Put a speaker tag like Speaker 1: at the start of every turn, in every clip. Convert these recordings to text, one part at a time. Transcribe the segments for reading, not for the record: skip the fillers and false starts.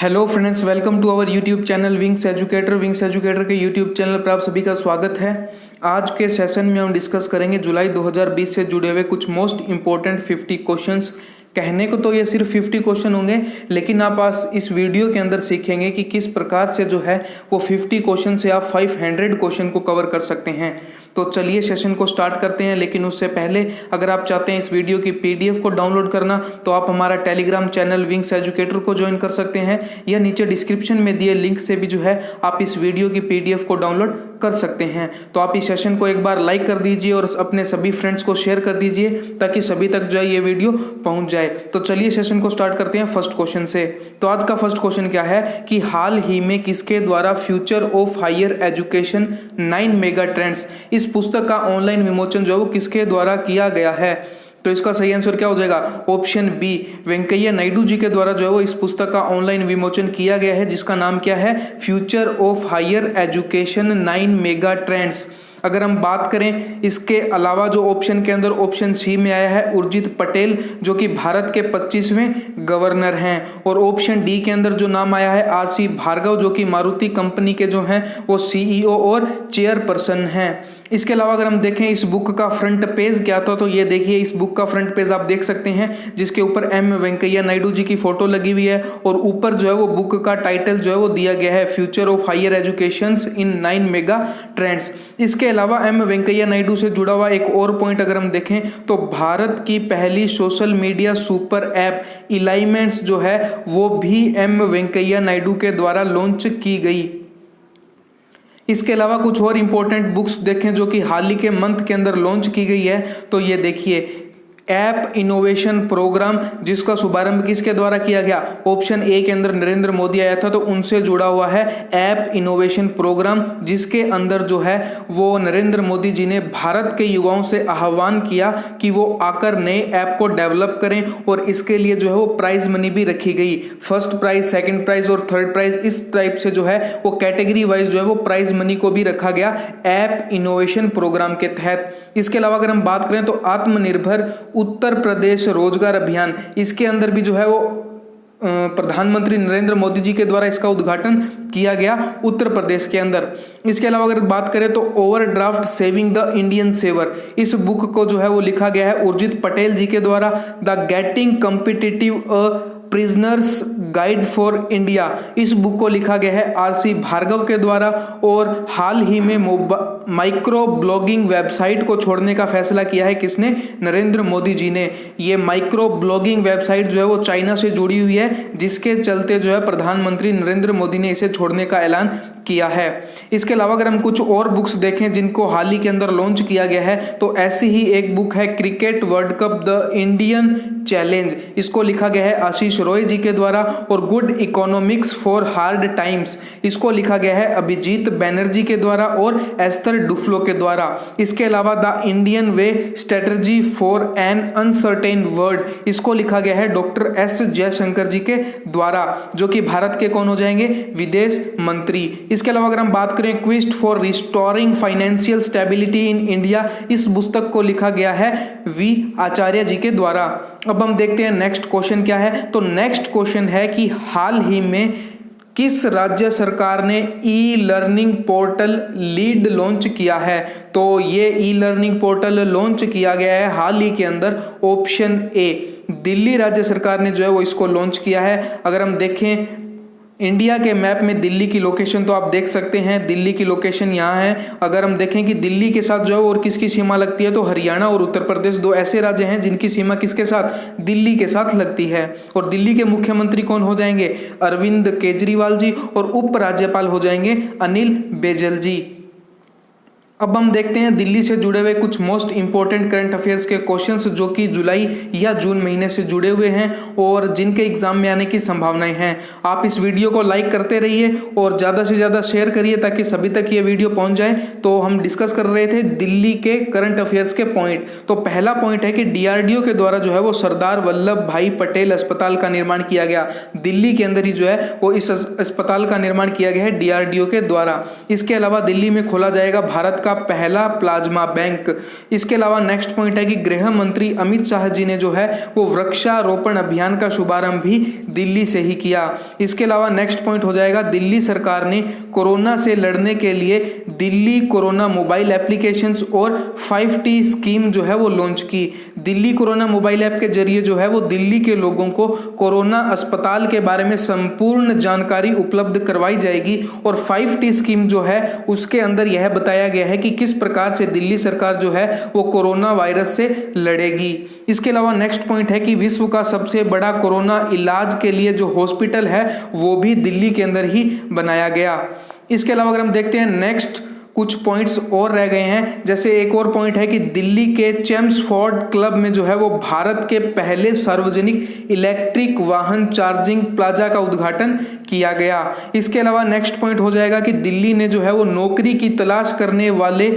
Speaker 1: Hello friends, welcome to our YouTube channel wings educator के YouTube channel पर आप सभी का स्वागत है। आज के सेशन में हम डिस्कस करेंगे जुलाई 2020 से जुड़े हुए कुछ मोस्ट इंपॉर्टेंट 50 क्वेश्चंस। कहने को तो ये सिर्फ 50 क्वेश्चन होंगे, लेकिन आप आज इस वीडियो के अंदर सीखेंगे कि किस प्रकार से जो है वो 50 क्वेश्चन से आप 500 क्वेश्चन को कवर कर सकते हैं। तो चलिए सेशन को स्टार्ट करते हैं। लेकिन उससे पहले अगर आप चाहते हैं इस वीडियो की पीडीएफ को डाउनलोड करना, तो आप हमारा टेलीग्राम चैनल विंग्स एजुकेटर को ज्वाइन कर सकते हैं, या नीचे डिस्क्रिप्शन में दिए लिंक से भी जो है आप इस वीडियो की पीडीएफ को डाउनलोड कर सकते हैं। तो आप इस सेशन को एक बार लाइक कर दीजिए और अपने सभी फ्रेंड्स को शेयर कर दीजिए ताकि सभी तक जो है ये वीडियो पहुंच जाए। तो चलिए सेशन को स्टार्ट करते हैं फर्स्ट क्वेश्चन से। तो आज का फर्स्ट क्वेश्चन क्या है कि हाल ही में किसके द्वारा future of higher education 9 mega trends, इस पुस्तक का ऑनलाइन विमोचन जो है वो किसके द्वारा किया गया है। तो इसका सही आंसर क्या हो जाएगा? ऑप्शन बी, वेंकैया नायडू जी के द्वारा जो है वो इस पुस्तक का ऑनलाइन विमोचन किया गया है, जिसका नाम क्या है? Future of higher education 9 mega trends. अगर हम बात करें इसके अलावा जो ऑप्शन के अंदर ऑप्शन सी में आया है उर्जित पटेल, जो कि भारत के 25वें गवर्नर हैं, और ऑप्शन डी के अंदर जो नाम आया है आरसी भार्गव, जो कि मारुति कंपनी के जो हैं वो सीईओ और चेयरपर्सन हैं। इसके अलावा अगर हम देखें इस बुक का फ्रंट पेज क्या था, तो ये देखिए इस बुक का फ्रंट पेज आप देख सकते हैं, जिसके ऊपर एम वेंकैया नायडू जी की फोटो लगी हुई है, और ऊपर जो है वो बुक का टाइटल जो है वो दिया गया है future of higher education in 9 mega trends. इसके अलावा एम वेंकैया नायडू से जुड़ा हुआ एक और पॉइंट अगर हम देखें तो भारत की पहली सोशल मीडिया सुपर ऐप एलाइमेंट्स जो है वो भी एम वेंकैया नायडू के द्वारा लॉन्च की गई। इसके अलावा कुछ और इंपॉर्टेंट बुक्स देखें जो कि हाल ही के मंथ के अंदर लॉन्च की गई है। तो ये देखिए ऐप इनोवेशन प्रोग्राम, जिसका शुभारंभ किसके द्वारा किया गया? ऑप्शन ए के अंदर नरेंद्र मोदी आया था, तो उनसे जुड़ा हुआ है ऐप इनोवेशन प्रोग्राम, जिसके अंदर जो है वो नरेंद्र मोदी जी ने भारत के युवाओं से आह्वान किया कि वो आकर नए ऐप को डेवलप करें, और इसके लिए जो है वो प्राइज मनी भी रखी गई। फर्स्ट प्राइज, सेकंड प्राइज और थर्ड प्राइज, इस टाइप से जो है वो कैटेगरी वाइज जो है वो प्राइज मनी को भी रखा गया ऐप इनोवेशन प्रोग्राम के तहत। इसके अलावा अगर हम बात करें तो आत्मनिर्भर उत्तर प्रदेश रोजगार अभियान, इसके अंदर भी जो है वो प्रधानमंत्री नरेंद्र मोदी जी के द्वारा इसका उद्घाटन किया गया उत्तर प्रदेश के अंदर। इसके अलावा अगर बात करें तो overdraft saving the Indian saver, इस बुक को जो है वो लिखा गया है उर्जित पटेल जी के द्वारा। The getting competitive prisoners guide for India, इस बुक को लिखा गया है आरसी भार्गव के द्वारा। और हाल ही में माइक्रो ब्लॉगिंग वेबसाइट को छोड़ने का फैसला किया है किसने? नरेंद्र मोदी जी ने। ये माइक्रो ब्लॉगिंग वेबसाइट जो है वो चाइना से जुड़ी हुई है, जिसके चलते जो है प्रधानमंत्री नरेंद्र मोदी ने इसे छोड़ने का ऐलान किया है। इसके अलावा अगर हम कुछ और बुक्स देखें जिनको हाल ही के अंदर लॉन्च किया गया है, तो ऐसी ही एक बुक है cricket world cup the Indian challenge, इसको लिखा गया है आशीष रॉय जी के द्वारा। और good economics for hard times, इसको लिखा गया है अभिजीत बैनर्जी के द्वारा और एस्थर डुफ्लो के द्वारा। इसके अलावा the Indian way strategy for an uncertain world, इसको लिखा गया है डॉक्टर एस जयशंकर जी के द्वारा, जो कि भारत के कौन हो जाएंगे? विदेश मंत्री। इसके अलावा अगर हम बात करें quest for restoring financial stability in India, इस पुस्तक को लिखा गया है वी आचार्य जी के द्वारा। अब हम देखते हैं नेक्स्ट क्वेश्चन क्या है। तो नेक्स्ट क्वेश्चन है कि हाल ही में किस राज्य सरकार ने e learning portal lead launch किया है? तो ये ई लर्निंग पोर्टल लॉन्च किया गया है हाल ही के अंदर। ऑप्शन ए, दिल्ली राज्य सरकार ने जो है वो इसको लॉन्च किया है। अगर हम देखें इंडिया के मैप में दिल्ली की लोकेशन तो आप देख सकते हैं, दिल्ली की लोकेशन यहाँ है। अगर हम देखें कि दिल्ली के साथ जो है और किसकी सीमा लगती है, तो हरियाणा और उत्तर प्रदेश दो ऐसे राज्य हैं जिनकी सीमा किसके साथ? दिल्ली के साथ लगती है। और दिल्ली के मुख्यमंत्री कौन हो जाएंगे? अरविंद केजरीवाल जी, और उपराज्यपाल हो जाएंगे अनिल बैजल जी। अब हम देखते हैं दिल्ली से जुड़े हुए कुछ मोस्ट इंपॉर्टेंट करंट अफेयर्स के क्वेश्चंस, जो कि जुलाई या जून महीने से जुड़े हुए हैं और जिनके एग्जाम में आने की संभावनाएं हैं। आप इस वीडियो को लाइक करते रहिए और ज़्यादा से ज़्यादा शेयर करिए ताकि सभी तक ये वीडियो पहुंच जाए। तो हम डिस्कस कर रहे थे दिल्ली के करंट अफेयर्स के पॉइंट। तो पहला पॉइंट है कि डीआरडीओ के द्वारा जो है वो सरदार वल्लभ भाई पटेल अस्पताल का निर्माण किया गया। दिल्ली के अंदर ही जो है वो इस अस्पताल का निर्माण किया गया है डीआरडीओ के द्वारा। इसके अलावा दिल्ली में खोला जाएगा भारत का का पहला प्लाज्मा बैंक। इसके अलावा नेक्स्ट पॉइंट है कि गृह मंत्री अमित शाह जी ने जो है वो वृक्षारोपण अभियान का शुभारंभ भी दिल्ली से ही किया। इसके अलावा नेक्स्ट पॉइंट हो जाएगा, दिल्ली सरकार ने कोरोना से लड़ने के लिए दिल्ली कोरोना मोबाइल एप्लीकेशंस और 5T स्कीम जो है वो लॉन्च की। दिल्ली कोरोना मोबाइल ऐप के जरिए जो है वो दिल्ली के लोगों को कोरोना अस्पताल के बारे में संपूर्ण जानकारी उपलब्ध करवाई जाएगी और 5T स्कीम जो है उसके अंदर यह बताया गया है कि किस प्रकार से दिल्ली सरकार जो है वो कोरोना वायरस से लड़ेगी। इसके अलावा नेक्स्ट पॉइंट है कि विश्व का सबसे बड़ा कोरोना इलाज के लिए जो हॉस्पिटल है वो भी दिल्ली के अंदर ही बनाया गया। इसके अलावा अगर हम देखते हैं नेक्स्ट कुछ पॉइंट्स और रह गए हैं, जैसे एक और पॉइंट है कि दिल्ली के चेम्सफोर्ड क्लब में जो है वो भारत के पहले सार्वजनिक इलेक्ट्रिक वाहन चार्जिंग प्लाजा का उद्घाटन किया गया। इसके अलावा नेक्स्ट पॉइंट हो जाएगा कि दिल्ली ने जो है वो नौकरी की तलाश करने वाले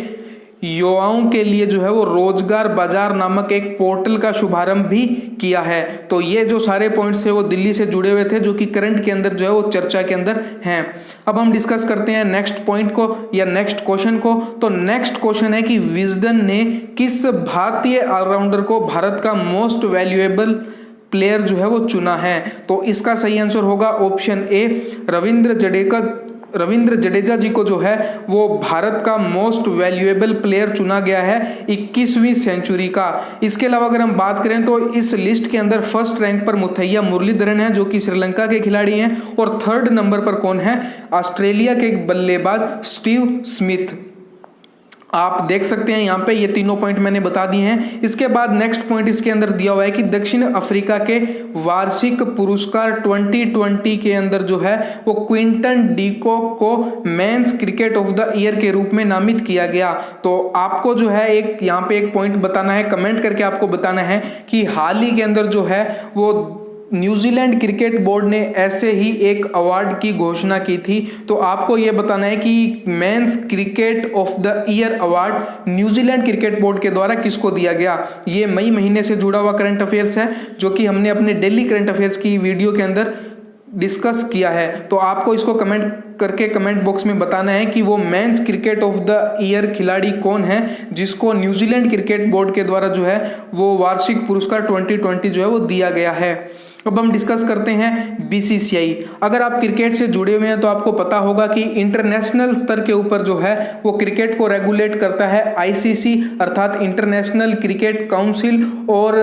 Speaker 1: युवाओं के लिए जो है वो रोजगार बाजार नामक एक पोर्टल का शुभारंभ भी किया है। तो ये जो सारे पॉइंट्स थे वो दिल्ली से जुड़े हुए थे जो कि करंट के अंदर जो है वो चर्चा के अंदर हैं। अब हम डिस्कस करते हैं नेक्स्ट पॉइंट को या नेक्स्ट क्वेश्चन को। तो नेक्स्ट क्वेश्चन है कि विजडन ने किस भारतीय ऑलराउंडर को भारत का मोस्ट वैल्यूएबल प्लेयर जो है वो चुना है। तो इसका सही आंसर होगा ऑप्शन ए, रविंद्र जडेजा जी को जो है वो भारत का मोस्ट वैल्यूएबल प्लेयर चुना गया है 21वीं सेंचुरी का। इसके अलावा अगर हम बात करें तो इस लिस्ट के अंदर फर्स्ट रैंक पर मुथैया मुरलीधरन है जो कि श्रीलंका के खिलाड़ी हैं और थर्ड नंबर पर कौन है, ऑस्ट्रेलिया के बल्लेबाज स्टीव स्मिथ। आप देख सकते हैं यहाँ पे ये तीनों पॉइंट मैंने बता दिए हैं। इसके बाद नेक्स्ट पॉइंट इसके अंदर दिया हुआ है कि दक्षिण अफ्रीका के वार्षिक पुरस्कार 2020 के अंदर जो है वो क्विंटन डीकॉक को men's cricket of the year के रूप में नामित किया गया। तो आपको जो है एक यहाँ पे एक पॉइंट बताना है, कमेंट करके आपको बताना है कि हाल ही के अंदर जो है वो न्यूजीलैंड क्रिकेट बोर्ड ने ऐसे ही एक अवार्ड की घोषणा की थी। तो आपको यह बताना है कि men's cricket of the year award New Zealand cricket board के द्वारा किसको दिया गया। ये मई महीने से जुड़ा हुआ करंट अफेयर्स है जो कि हमने अपने डेली करंट अफेयर्स की वीडियो के अंदर डिस्कस किया है। तो आपको इसको कमेंट करके कमेंट बॉक्स में बताना है कि वो men's cricket of the year खिलाड़ी कौन है जिसको न्यूजीलैंड क्रिकेट बोर्ड के द्वारा जो है वो वार्षिक पुरस्कार 2020 जो है वो दिया गया है। अब हम डिस्कस करते हैं बीसीसीआई। अगर आप क्रिकेट से जुड़े हुए हैं तो आपको पता होगा कि इंटरनेशनल स्तर के ऊपर जो है वो क्रिकेट को रेगुलेट करता है आईसीसी अर्थात इंटरनेशनल क्रिकेट काउंसिल, और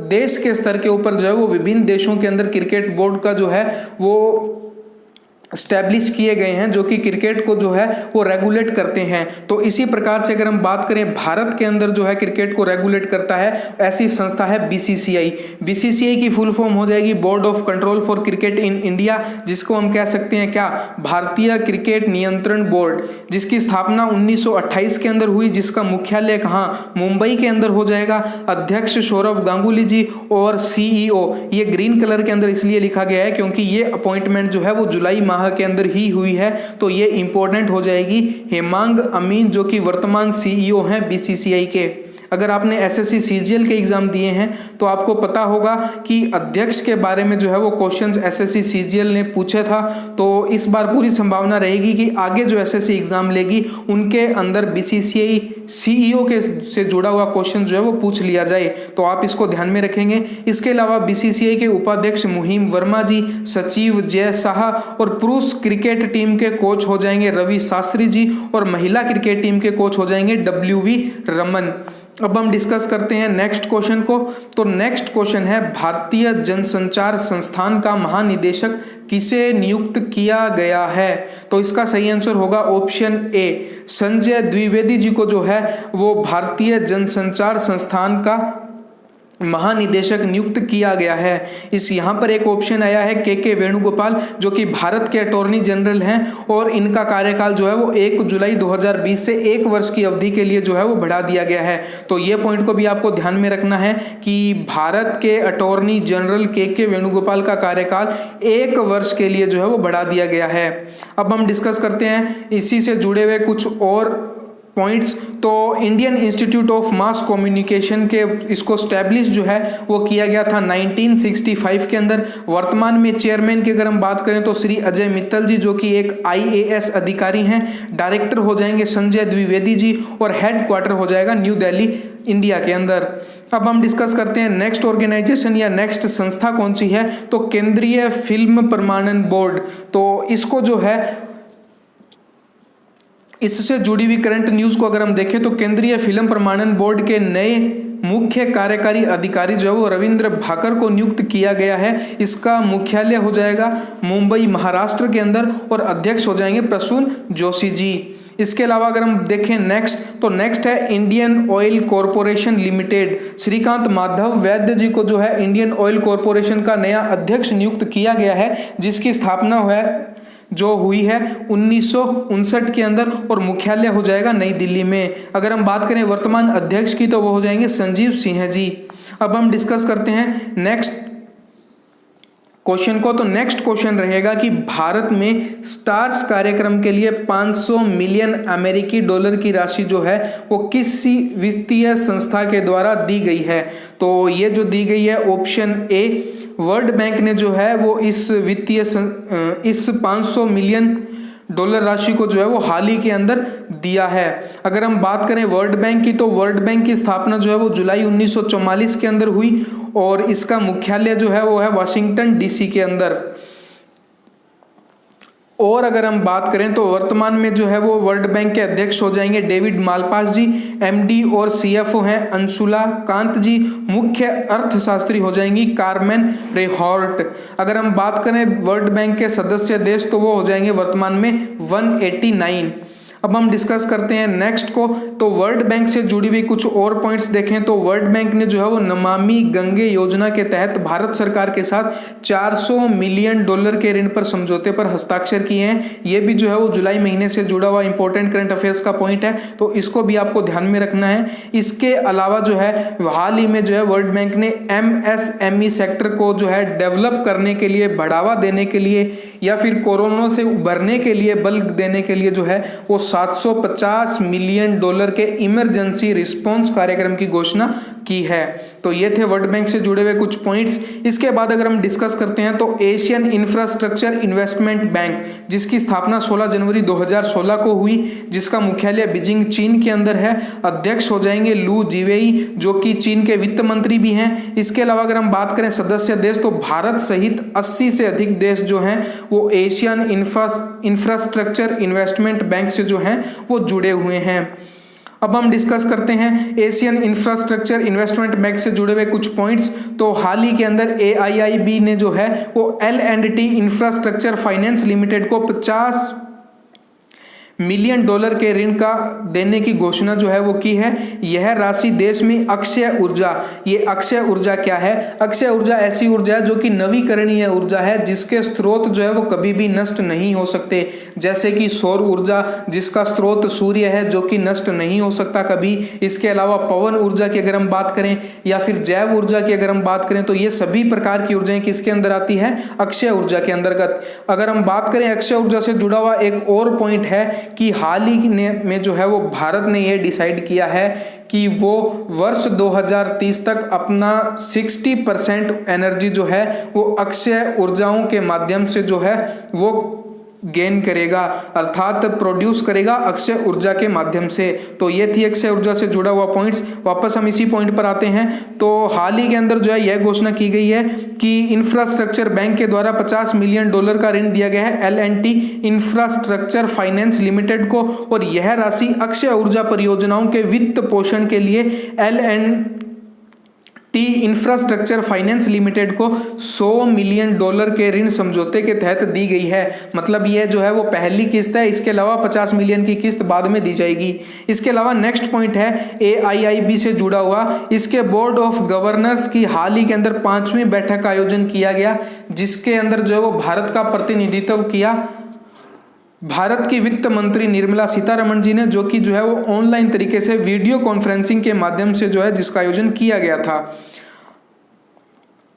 Speaker 1: देश के स्तर के ऊपर जो है वो विभिन्न देशों के अंदर क्रिकेट बोर्ड का जो है वो स्टैब्लिश किए गए हैं जो कि क्रिकेट को जो है वो रेगुलेट करते हैं। तो इसी प्रकार से अगर हम बात करें भारत के अंदर जो है क्रिकेट को रेगुलेट करता है ऐसी संस्था है बीसीसीआई। बीसीसीआई की फुल फॉर्म हो जाएगी board of control for cricket in India, जिसको हम कह सकते हैं क्या, भारतीय क्रिकेट नियंत्रण बोर्ड, जिसकी स्थापना 1928 के अंदर हुई, जिसका मुख्यालय कहाँ, मुंबई के अंदर हो जाएगा। अध्यक्ष सौरव गांगुली जी और सीईओ, ये ग्रीन कलर के अंदर इसलिए लिखा गया है क्योंकि ये अपॉइंटमेंट जो है वो जुलाई माह के अंदर ही हुई है। तो ये इंपॉर्टेंट हो जाएगी हेमांग अमीन जो कि वर्तमान सीईओ हैं बीसीसीआई के। अगर आपने एसएससी सीजीएल के एग्जाम दिए हैं तो आपको पता होगा कि अध्यक्ष के बारे में जो है वो क्वेश्चंस एसएससी सीजीएल ने पूछे था। तो इस बार पूरी संभावना रहेगी कि आगे जो एसएससी एग्जाम लेगी उनके अंदर बीसीसीआई सीईओ के से जुड़ा हुआ क्वेश्चन जो है वो पूछ लिया जाए। तो आप इसको ध्यान में रखेंगे। इसके अलावा बीसीसीआई के उपाध्यक्ष मुहिम वर्मा जी, सचिव जय शाह और पुरुष क्रिकेट टीम के कोच हो जाएंगे रवि शास्त्री जी और महिला क्रिकेट टीम के कोच हो जाएंगे WV रमन। अब हम डिस्कस करते हैं नेक्स्ट क्वेश्चन को। तो नेक्स्ट क्वेश्चन है भारतीय जनसंचार संस्थान का महानिदेशक किसे नियुक्त किया गया है। तो इसका सही आंसर होगा ऑप्शन ए, संजय द्विवेदी जी को जो है वो भारतीय जनसंचार संस्थान का महानिदेशक नियुक्त किया गया है। इस यहाँ पर एक ऑप्शन आया है के वेणुगोपाल जो कि भारत के अटॉर्नी जनरल हैं और इनका कार्यकाल जो है वो 1 जुलाई 2020 से 1 वर्ष की अवधि के लिए जो है वो बढ़ा दिया गया है। तो ये पॉइंट को भी आपको ध्यान में रखना है कि भारत के अटॉर्नी जनरल के वेणुगोपाल का कार्यकाल 1 वर्ष के लिए जो है वो बढ़ा दिया गया है। अब हम डिस्कस करते हैं इसी से जुड़े हुए कुछ और पॉइंट्स। तो Indian institute of mass communication के इसको स्टैब्लिश जो है वो किया गया था 1965 के अंदर। वर्तमान में चेयरमैन की अगर हम बात करें तो श्री अजय मित्तल जी, जो कि एक IAS अधिकारी हैं। डायरेक्टर हो जाएंगे संजय द्विवेदी जी और हेड क्वार्टर हो जाएगा न्यू दिल्ली इंडिया के अंदर। अब हम डिस्कस करते हैं नेक्स्ट ऑर्गेनाइजेशन या नेक्स्ट संस्था कौन सी है, तो केंद्रीय फिल्म प्रमाणन बोर्ड। तो इसको जो है इससे जुड़ी हुई करंट न्यूज को अगर हम देखें तो केंद्रीय फिल्म प्रमाणन बोर्ड के नए मुख्य कार्यकारी अधिकारी जो वो रविंद्र भाकर को नियुक्त किया गया है। इसका मुख्यालय हो जाएगा मुंबई महाराष्ट्र के अंदर और अध्यक्ष हो जाएंगे प्रसून जोशी जी। इसके अलावा अगर हम देखें नेक्स्ट, तो नेक्स्ट है Indian Oil Corporation Limited. Shrikant Madhav Vaidya ji को जो है इंडियन ऑयल कॉरपोरेशन का नया अध्यक्ष नियुक्त किया गया है, जिसकी स्थापना हुई है 1959 के अंदर और मुख्यालय हो जाएगा नई दिल्ली में। अगर हम बात करें वर्तमान अध्यक्ष की तो वो हो जाएंगे संजीव सिंह जी। अब हम डिस्कस करते हैं नेक्स्ट क्वेश्चन को। तो नेक्स्ट क्वेश्चन रहेगा कि भारत में स्टार्स कार्यक्रम के लिए 500 मिलियन अमेरिकी डॉलर की राशि जो है वो किस वित्तीय संस्था के द्वारा दी गई है। तो ये जो दी गई है ऑप्शन ए, वर्ल्ड बैंक ने जो है वो इस 500 मिलियन डॉलर राशि को जो है वो हाल ही के अंदर दिया है। अगर हम बात करें वर्ल्ड बैंक की, तो वर्ल्ड बैंक की स्थापना जो है वो जुलाई 1944 के अंदर हुई और इसका मुख्यालय जो है वो है वाशिंगटन DC के अंदर। और अगर हम बात करें तो वर्तमान में जो है वो वर्ल्ड बैंक के अध्यक्ष हो जाएंगे डेविड मालपास जी। MD और CFO हैं अंशुला कांत जी। मुख्य अर्थशास्त्री हो जाएंगी कार्मेन रेहॉर्ट। अगर हम बात करें वर्ल्ड बैंक के सदस्य देश तो वो हो जाएंगे वर्तमान में 189। अब हम डिस्कस करते हैं नेक्स्ट को। तो वर्ल्ड बैंक से जुड़ी हुई कुछ और पॉइंट्स देखें तो वर्ल्ड बैंक ने जो है वो नमामि गंगे योजना के तहत भारत सरकार के साथ 400 मिलियन डॉलर के ऋण पर समझौते पर हस्ताक्षर किए हैं। ये भी जो है वो जुलाई महीने से जुड़ा हुआ इंपॉर्टेंट करंट अफेयर्स का पॉइंट है, तो इसको भी आपको ध्यान में रखना है। इसके अलावा जो है हाल ही में जो है वर्ल्ड बैंक ने MSME सेक्टर को जो है डेवलप करने के लिए, बढ़ावा देने के लिए या फिर कोरोना से उभरने के लिए, बल देने के लिए जो है वो 750 मिलियन डॉलर के इमरजेंसी रिस्पांस कार्यक्रम की घोषणा की है। तो ये थे वर्ल्ड बैंक से जुड़े हुए कुछ पॉइंट्स। इसके बाद अगर हम डिस्कस करते हैं तो एशियन इंफ्रास्ट्रक्चर इन्वेस्टमेंट बैंक, जिसकी स्थापना 16 जनवरी 2016 को हुई, जिसका मुख्यालय बीजिंग चीन के अंदर है। अध्यक्ष हो जाएंगे लू जिवेई, जो कि चीन के वित्त मंत्री भी हैं। इसके अलावा अगर हम बात करें सदस्य देश, तो भारत सहित 80 से अधिक देश जो हैं वो एशियन इंफ्रास्ट्रक्चर इन्वेस्टमेंट बैंक से जो हैं वो जुड़े हुए हैं। अब हम डिस्कस करते हैं एशियन इंफ्रास्ट्रक्चर इन्वेस्टमेंट बैंक से जुड़े हुए कुछ पॉइंट्स। तो हाल ही के अंदर AIIB ने जो है वो L&T इंफ्रास्ट्रक्चर फाइनेंस लिमिटेड को 50 मिलियन डॉलर के ऋण का देने की घोषणा जो है वो की है। यह राशि देश में अक्षय ऊर्जा, ये अक्षय ऊर्जा क्या है? अक्षय ऊर्जा ऐसी ऊर्जा है जो कि नवीकरणीय ऊर्जा है, जिसके स्रोत जो है वो कभी भी नष्ट नहीं हो सकते। जैसे कि सौर ऊर्जा, जिसका स्रोत सूर्य है, जो कि नष्ट नहीं हो सकता कभी। इसके अलावा पवन ऊर्जा की अगर हम बात करें या फिर जैव ऊर्जा की अगर हम बात करें, तो ये सभी प्रकार की ऊर्जाएं किसके अंदर आती है? अक्षय ऊर्जा के अंतर्गत। अगर हम बात करें अक्षय ऊर्जा से जुड़ा हुआ एक और पॉइंट है कि हाल ही में जो है वो भारत ने ये डिसाइड किया है कि वो वर्ष 2030 तक अपना 60% एनर्जी जो है वो अक्षय ऊर्जाओं के माध्यम से जो है वो गेन करेगा, अर्थात प्रोड्यूस करेगा अक्षय ऊर्जा के माध्यम से। तो ये थी अक्षय ऊर्जा से जुड़ा हुआ पॉइंट्स। वापस हम इसी पॉइंट पर आते हैं। तो हाल ही के अंदर जो है यह घोषणा की गई है कि इंफ्रास्ट्रक्चर बैंक के द्वारा 50 मिलियन डॉलर का ऋण दिया गया है L&T इंफ्रास्ट्रक्चर फाइनेंस लिमिटेड को, और यह राशि अक्षय ऊर्जा परियोजनाओं के वित्त पोषण के लिए L&T इंफ्रास्ट्रक्चर फाइनेंस लिमिटेड को 100 मिलियन डॉलर के ऋण समझौते के तहत दी गई है। मतलब यह जो है वो पहली किस्त है, इसके अलावा 50 मिलियन की किस्त बाद में दी जाएगी। इसके अलावा नेक्स्ट पॉइंट है AIIB से जुड़ा हुआ। इसके बोर्ड ऑफ गवर्नर्स की हाल ही के अंदर 5वीं बैठक का आयोजन किया गया, जिसके अंदर जो है वो भारत का प्रतिनिधित्व किया भारत की वित्त मंत्री निर्मला सीतारमण जी ने, जो कि जो है वो ऑनलाइन तरीके से वीडियो कॉन्फ्रेंसिंग के माध्यम से जो है जिसका आयोजन किया गया था।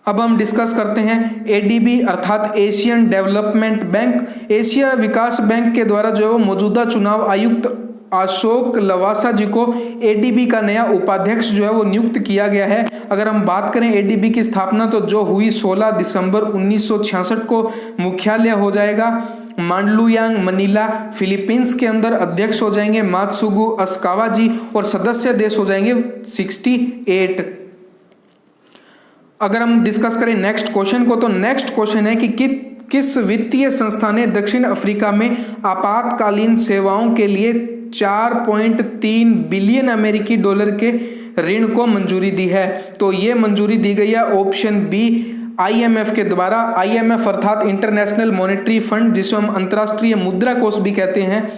Speaker 1: अब हम डिस्कस करते हैं ADB अर्थात एशियन डेवलपमेंट बैंक। एशिया विकास बैंक के द्वारा जो है वो मौजूदा चुनाव आयुक्त अशोक लवासा जी को एडीबी का नया उपाध्यक्ष जो है वो नियुक्त किया गया है। अगर हम बात करें एडीबी की स्थापना तो जो हुई 16 दिसंबर 1966 को मुख्यालय हो जाएगा मांडलुयांग मनीला, फिलीपींस के अंदर अध्यक्ष हो जाएंगे मात्सुगु अस्कावा जी और सदस्य देश हो जाएंगे 68। अगर हम डिस्कस करें नेक्स्ट क्वेश्चन को तो नेक्स्ट क्वेश्चन है कि किस वित्तीय संस्था ने दक्षिण अफ्रीका में आपातकालीन सेवाओं के लिए 4.3 बिलियन अमेरिकी डॉलर के ऋण को मंजूरी दी है? तो ये मंजूरी दी गई है ऑप्शन बी आईएमएफ के द्वारा। आईएमएफ अर्थात इंटरनेशनल मॉनेटरी फंड, जिसे हम अंतर्राष्ट्रीय मुद्रा कोष भी कहते हैं।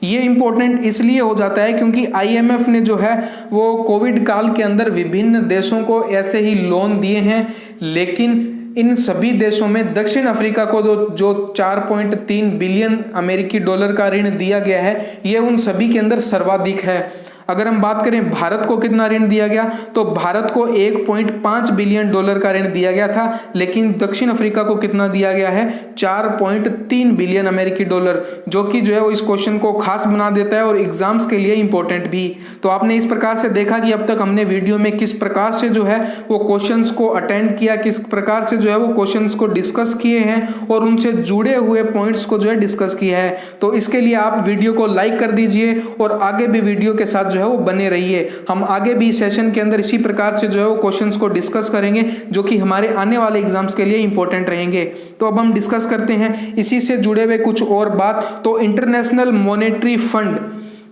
Speaker 1: ये इंपॉर्टेंट इसलिए हो जाता है क्योंकि आईएमएफ ने जो है वो कोविड काल के अंदर विभिन्न देशों को ऐसे ही लोन दिए हैं, लेकिन इन सभी देशों में दक्षिण अफ्रीका को जो 4.3 बिलियन अमेरिकी डॉलर का ऋण दिया गया है, ये उन सभी के अंदर सर्वाधिक है। अगर हम बात करें भारत को कितना ऋण दिया गया तो भारत को 1.5 बिलियन डॉलर का ऋण दिया गया था, लेकिन दक्षिण अफ्रीका को कितना दिया गया है? 4.3 बिलियन अमेरिकी डॉलर, जो कि जो है वो इस क्वेश्चन को खास बना देता है और एग्जाम्स के लिए इंपॉर्टेंट भी। तो आपने इस प्रकार से देखा कि अब तक हमने वीडियो में किस प्रकार से जो है वो क्वेश्चंस को अटेंड किया, किस प्रकार से जो है वो क्वेश्चंस को डिस्कस किए हैं और उनसे जुड़े हुए पॉइंट्स को जो है डिस्कस किया है। तो इसके लिए आप वीडियो को लाइक कर दीजिए और आगे भी वीडियो के साथ जो है वो बने रहिए। हम आगे भी सेशन के अंदर इसी प्रकार से जो है वो क्वेश्चंस को डिस्कस करेंगे, जो कि हमारे आने वाले एग्जाम्स के लिए इंपॉर्टेंट रहेंगे। तो अब हम डिस्कस करते हैं इसी से जुड़े हुए कुछ और बात। तो इंटरनेशनल मॉनेटरी फंड,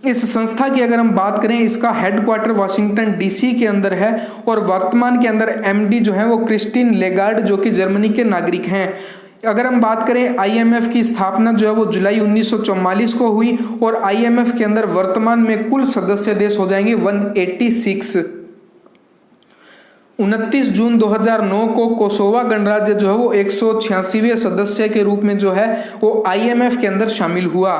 Speaker 1: इस संस्था की अगर हम बात करें, इसका हेडक्वार्टर वाशिंगटन डीसी के अंदर है और वर्तमान के अंदर एमडी जो है वो क्रिस्टीन लेगार्ड, जो कि जर्मनी के नागरिक हैं। अगर हम बात करें आईएमएफ की स्थापना जो है वो जुलाई 1944 को हुई और आईएमएफ के अंदर वर्तमान में कुल सदस्य देश हो जाएंगे 186। 29 जून 2009 को कोसोवा गणराज्य जो है वो 186वें सदस्य के रूप में जो है वो आईएमएफ के अंदर शामिल हुआ।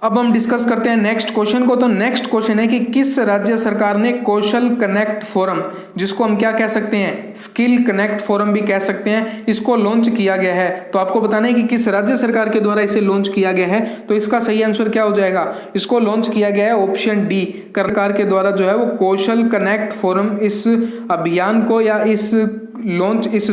Speaker 1: अब हम डिस्कस करते हैं नेक्स्ट क्वेश्चन को। तो नेक्स्ट क्वेश्चन है कि किस राज्य सरकार ने कौशल कनेक्ट फोरम, जिसको हम क्या कह सकते हैं, स्किल कनेक्ट फोरम भी कह सकते हैं, इसको लॉन्च किया गया है? तो आपको बताना है कि किस राज्य सरकार के द्वारा इसे लॉन्च किया गया है। तो इसका सही आंसर क्या हो जाएगा? इसको लॉन्च किया गया है ऑप्शन डी, सरकार के द्वारा जो है वो कौशल कनेक्ट फोरम इस अभियान को या इस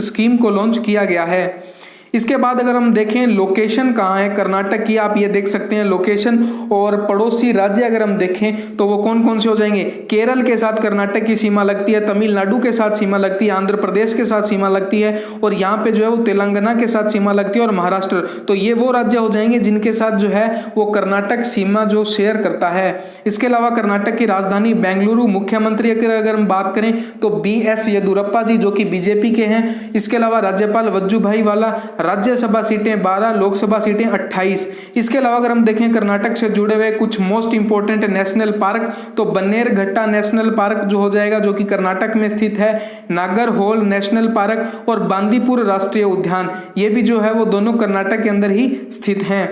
Speaker 1: स्कीम को लॉन्च किया गया है। इसके बाद अगर हम देखें लोकेशन कहाँ है कर्नाटक की, आप ये देख सकते हैं लोकेशन। और पड़ोसी राज्य अगर हम देखें तो वो कौन कौन से हो जाएंगे? केरल के साथ कर्नाटक की सीमा लगती है, तमिलनाडु के साथ सीमा लगती है, आंध्र प्रदेश के साथ सीमा लगती है और यहाँ पे जो है वो तेलंगाना के साथ सीमा लगती है और महाराष्ट्र। तो ये वो राज्य हो जाएंगे जिनके साथ जो है वो कर्नाटक सीमा जो शेयर करता है। इसके अलावा कर्नाटक की राजधानी बेंगलुरु, मुख्यमंत्री अगर हम बात करें तो BS येदुरप्पा जी, जो कि बीजेपी के हैं। इसके अलावा राज्यपाल वजुभाई वाला, राज्यसभा सीटें 12, लोकसभा सीटें 28। इसके अलावा अगर हम देखें कर्नाटक से जुड़े हुए कुछ मोस्ट इंपोर्टेंट नेशनल पार्क, तो बन्नेरघट्टा नेशनल पार्क जो हो जाएगा, जो कि कर्नाटक में स्थित है, नागरहोल नेशनल पार्क और बांदीपुर राष्ट्रीय उद्यान, ये भी जो है वो दोनों कर्नाटक के अंदर ही स्थित हैं।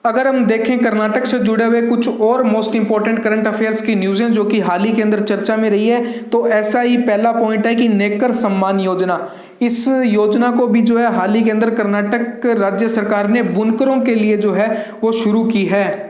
Speaker 1: अगर हम देखें कर्नाटक से जुड़े हुए कुछ और मोस्ट इंपॉर्टेंट करंट अफेयर्स की न्यूज़ें जो कि हाल ही के अंदर चर्चा में रही है, तो ऐसा ही पहला पॉइंट है कि नेकर सम्मान योजना, इस योजना को भी जो है हाल ही के अंदर कर्नाटक राज्य सरकार ने बुनकरों के लिए जो है वो शुरू की है।